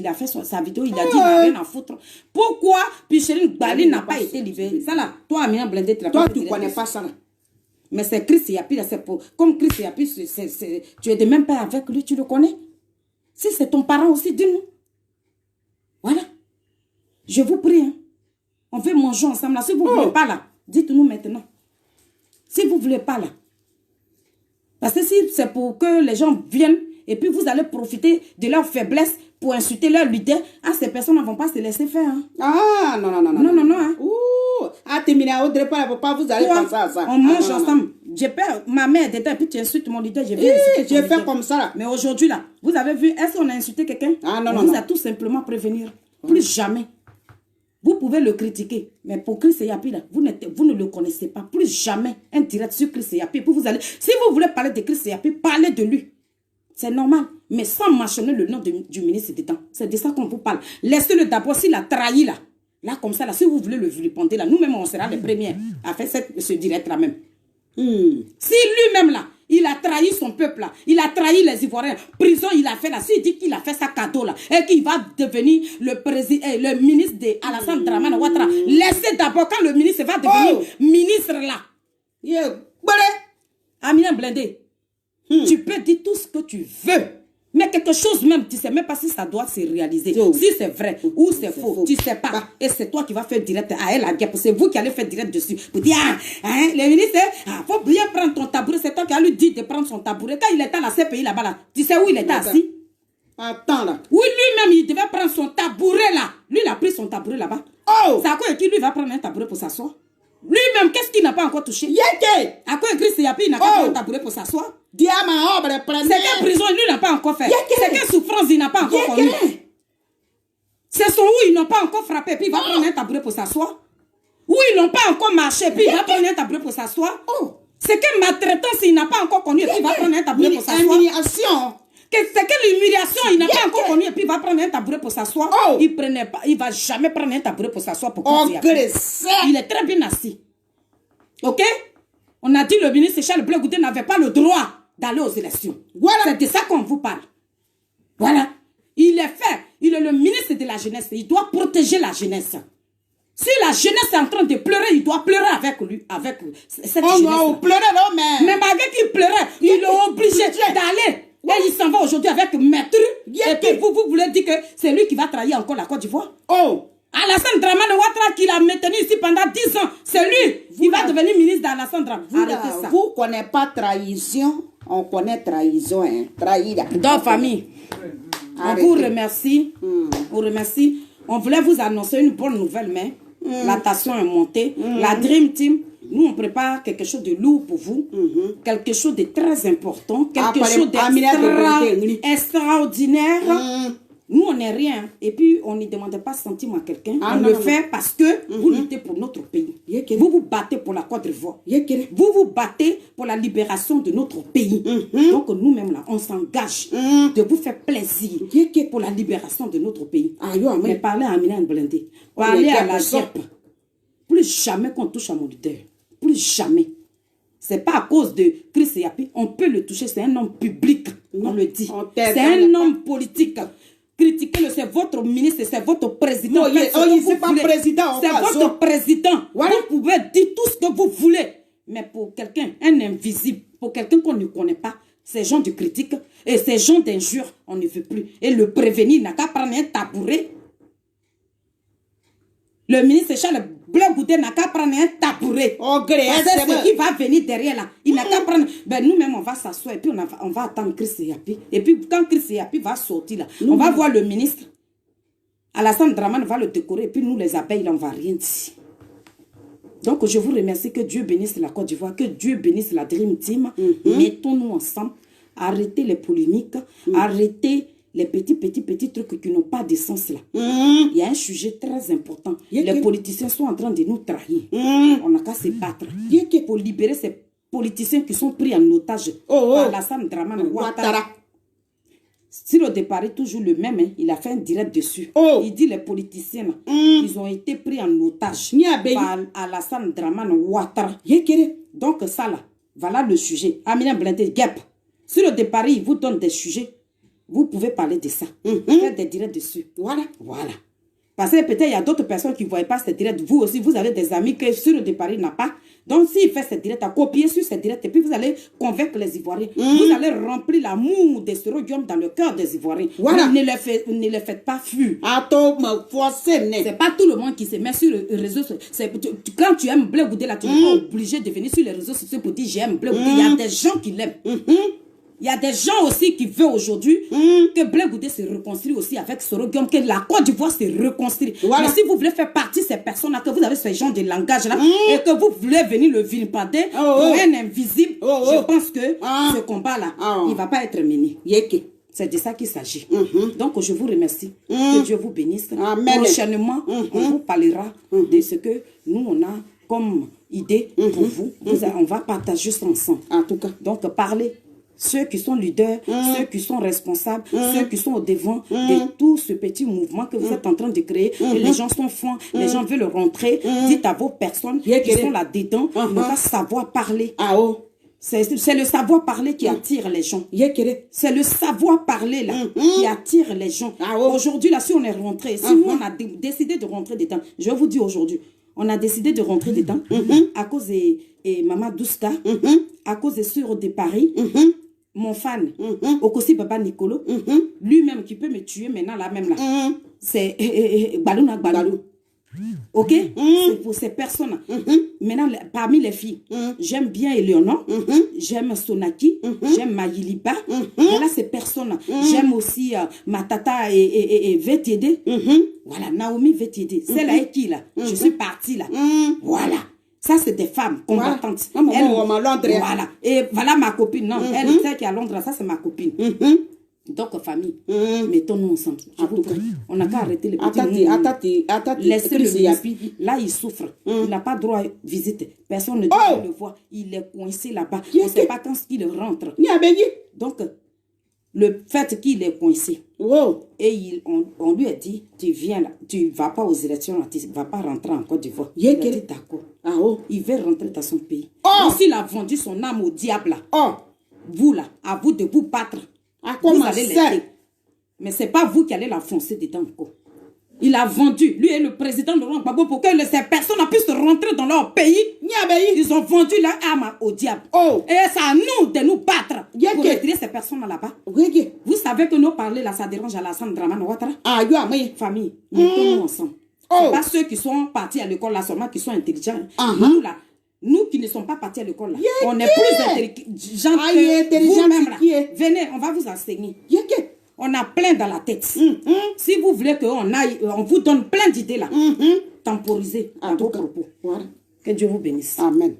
a fait sa vidéo, il a dit qu'il n'a rien à foutre. Pourquoi Picheline Bali n'a pas été libérée? Ça là, toi, Amina Blindé, toi, tu ne connais pas ça là. Mais c'est Chris Yapi, là, c'est pour... Comme Chris Yapi, tu es de même pas avec lui, tu le connais. Si c'est ton parent aussi, dis-nous. Voilà. Je vous prie, hein. On veut manger ensemble là. Si vous ne voulez pas là, dites-nous maintenant. Si vous ne voulez pas là. Parce que si c'est pour que les gens viennent et puis vous allez profiter de leur faiblesse pour insulter leur leader, ces personnes ne vont pas se laisser faire. Hein. Ah, non. Hein. Ouh, Témina, Audrey, pas vous allez penser à ça. On mange ensemble. J'ai peur, ma mère était, et puis tu insultes mon leader, j'ai fait comme ça là. Mais aujourd'hui là, vous avez vu, est-ce qu'on a insulté quelqu'un? On vous a tout simplement prévenir. Plus jamais. Vous pouvez le critiquer, mais pour Chris Yapi, là, vous ne le connaissez pas. Plus jamais un direct sur Chris Yapi. Si vous voulez parler de Chris Yapi, parlez de lui. C'est normal, mais sans mentionner le nom du ministre d'État. C'est de ça qu'on vous parle. Laissez-le d'abord, s'il a trahi là. Là, comme ça, là, si vous voulez le vilipender, là, nous-mêmes, on sera les premiers à faire ce direct-là même. Si lui-même, là, il a trahi son peuple, là, il a trahi les Ivoiriens, prison, il a fait là, s'il dit qu'il a fait sa cadeau, là, et qu'il va devenir le ministre de Alassane Dramane Ouattara, laissez d'abord, quand le ministre va devenir ministre, là. Amina Blindé, tu peux dire tout ce que tu veux. Mais quelque chose même, tu ne sais même pas si ça doit se réaliser. Si c'est vrai ou c'est faux, tu ne sais pas. Et c'est toi qui vas faire direct à elle, la guerre. C'est vous qui allez faire direct dessus. Pour dire, le ministre, faut bien prendre ton tabouret. C'est toi qui as lui dit de prendre son tabouret. Quand il était à la CPI là-bas, là, tu sais où il était assis? Attends là. Oui, lui-même, il devait prendre son tabouret là. Lui, il a pris son tabouret là-bas. C'est à quoi qui lui va prendre un tabouret pour s'asseoir? Lui-même, qu'est-ce qu'il n'a pas encore touché? À quoi Chris Yapi, il n'a pas pris un tabouret pour s'asseoir? C'est quelle prison lui n'a pas encore fait? C'est quelle souffrance il n'a pas encore connu? C'est son où ils n'ont pas encore frappé, puis il va prendre un tabouret pour s'asseoir? Où ils n'ont pas encore marché, puis il va prendre un tabouret pour s'asseoir? C'est quelle maltraitance il n'a pas encore connu, puis il va prendre un tabouret pour s'asseoir? C'est quelle humiliation il n'a pas encore connu, et puis il va prendre un tabouret pour s'asseoir? Il ne va jamais prendre un tabouret pour s'asseoir pour il est très bien assis. Ok? On a dit le ministre Charles Blé Goudé n'avait pas le droit d'aller aux élections. Voilà. C'est de ça qu'on vous parle. Voilà. Il est fait. Il est le ministre de la jeunesse. Il doit protéger la jeunesse. Si la jeunesse est en train de pleurer, il doit pleurer avec lui. Avec cette jeunesse. On pleurer, non, mais... Mais malgré qu'il pleurait, il est obligé d'aller. Et il s'en va aujourd'hui avec Maître. Et puis vous voulez dire que c'est lui qui va trahir encore la Côte d'Ivoire? Alassane Dramane Ouattara qui l'a maintenu ici pendant 10 ans, c'est lui qui va devenir ministre d'Alassane Dramane. Arrêtez ça. Vous ne connaissez pas trahison, on connaît trahison, hein. Trahir. Donc, famille, on vous remercie. On remercie. On voulait vous annoncer une bonne nouvelle, mais la tension est montée. La Dream Team, nous, on prépare quelque chose de lourd pour vous. Quelque chose de très important. Quelque chose d'extraordinaire. Nous, on n'est rien. Et puis, on ne demande pas sentiment à quelqu'un. On le fait parce que vous luttez pour notre pays. Vous vous battez pour la Côte d'Ivoire. Vous vous battez pour la libération de notre pays. Donc, nous-mêmes, là, on s'engage de vous faire plaisir pour la libération de notre pays. Mais parlez à Amina Blindé. Parlez à la JEP. Plus jamais qu'on touche à mon leader. Plus jamais. C'est pas à cause de Chris Yapi. On peut le toucher. C'est un homme public. On le dit. C'est un homme politique. Critiquez-le, c'est votre ministre, c'est votre président. C'est pas président. C'est votre président. Voilà. Vous pouvez dire tout ce que vous voulez. Mais pour quelqu'un, un invisible, pour quelqu'un qu'on ne connaît pas, ces gens de critique et ces gens d'injure, on ne veut plus. Et le prévenir n'a qu'à prendre un tabouret. Le ministre Charles Blé Goudé n'a qu'à prendre un tabouret. C'est ce qui va venir derrière là. Il n'a qu'à prendre. Ben, nous-mêmes, on va s'asseoir et puis on va attendre Chris Yapi. Et puis, quand Chris Yapi va sortir là, on va voir le ministre. Alassane Dramane va le décorer. Et puis, nous, les abeilles, là, on ne va rien dire. Donc, je vous remercie. Que Dieu bénisse la Côte d'Ivoire. Que Dieu bénisse la Dream Team. Mettons-nous ensemble. Arrêtez les polémiques. Arrêtez les petits trucs qui n'ont pas de sens là. Il y a un sujet très important. Les politiciens sont en train de nous trahir. On n'a qu'à se battre. Pour libérer ces politiciens qui sont pris en otage par Alassane Dramane Ouattara. Si le départ est toujours le même, hein, il a fait un direct dessus. Il dit les politiciens, là, ils ont été pris en otage par Alassane Dramane Ouattara. Donc ça là, voilà le sujet. Amina Blindé, Guep. Si le départ, il vous donne des sujets, vous pouvez parler de ça. Faire des directs dessus. Voilà. Parce que peut-être il y a d'autres personnes qui ne voient pas ces directs. Vous aussi, vous avez des amis que sur le départ, il n'a pas Donc, s'il fait ses directs, à copier sur ses directs, et puis vous allez convaincre les Ivoiriens. Vous allez remplir l'amour des sérodium dans le cœur des Ivoiriens. Voilà. Ne les faites pas fuir. Attends, me forcer, C'est pas tout le monde qui se met sur les réseaux sociaux. Quand tu aimes Blé Goudé, là, tu n'es pas obligé de venir sur les réseaux sociaux pour dire j'aime Blé Goudé. Il y a des gens qui l'aiment. Il y a des gens aussi qui veulent aujourd'hui que Blé Goudé se reconstruit aussi avec Sorogium, que la Côte d'Ivoire se reconstruit. Voilà. Mais si vous voulez faire partie de ces personnes-là, que vous avez ce genre de langage-là, et que vous voulez venir le vilipender pour un invisible, je pense que ce combat-là, il ne va pas être mené. C'est de ça qu'il s'agit. Donc, je vous remercie. Que Dieu vous bénisse. Amen. Prochainement, on vous parlera de ce que nous, on a comme idée pour vous. On va partager ça ensemble. En tout cas. Donc, parlez. Ceux qui sont leaders, ceux qui sont responsables, ceux qui sont au devant de tout ce petit mouvement que vous êtes en train de créer. Et les gens sont francs, les gens veulent rentrer. Dites à vos personnes qui sont là-dedans, ils vont savoir parler. C'est le savoir parler qui attire les gens. C'est le savoir parler là qui attire les gens. Aujourd'hui, là, si on est rentré, si nous, on a décidé de rentrer dedans, je vais vous dire aujourd'hui, on a décidé de rentrer dedans à cause de Maman Douska, à cause des sœurs de Paris, mon fan, Okosi Baba Nicolo, lui-même qui peut me tuer maintenant là même là. C'est Balouna Balou. Ok? C'est pour ces personnes. Maintenant, parmi les filles, j'aime bien Eleonore, j'aime Sonaki, j'aime Mayiliba. Voilà ces personnes. J'aime aussi Matata et VTD. Voilà, Naomi VTD. Celle-là est qui là? Je suis partie là. Voilà. Ça, c'est des femmes combattantes. Voilà. Et voilà ma copine. Non, elle, celle qui est à Londres, ça, c'est ma copine. Donc, famille, mettons-nous ensemble. On n'a qu'à arrêter les petits laissez le ministre. Là, il souffre. Il n'a pas droit à visite. Personne ne doit le voir. Il est coincé là-bas. On ne sait pas quand il rentre. Donc, le fait qu'il est coincé, et on lui a dit, tu viens là, tu ne vas pas aux élections, tu ne vas pas rentrer en Côte d'Ivoire. Il a dit d'accord. Il veut rentrer dans son pays. S'il a vendu son âme au diable, vous là, à vous de vous battre. Vous allez l'aider. Mais ce n'est pas vous qui allez l'enfoncer dedans encore. Il a vendu, lui et le président Laurent Gbagbo, pour que ces personnes puissent rentrer dans leur pays. Ils ont vendu leur âme au diable. Et c'est à nous de nous battre pour retirer ces personnes là-bas. Vous savez que nous parler là, ça dérange à la Draman Ouattara. Famille, mettons-nous ensemble. Ce n'est pas ceux qui sont partis à l'école là seulement qui sont intelligents. Nous là, nous qui ne sommes pas partis à l'école là, on est plus intelligents que vous-même là. Venez, on va vous enseigner. On a plein dans la tête. Si vous voulez qu'on aille, on vous donne plein d'idées là. Temporisez à vos propos. Que Dieu vous bénisse. Amen.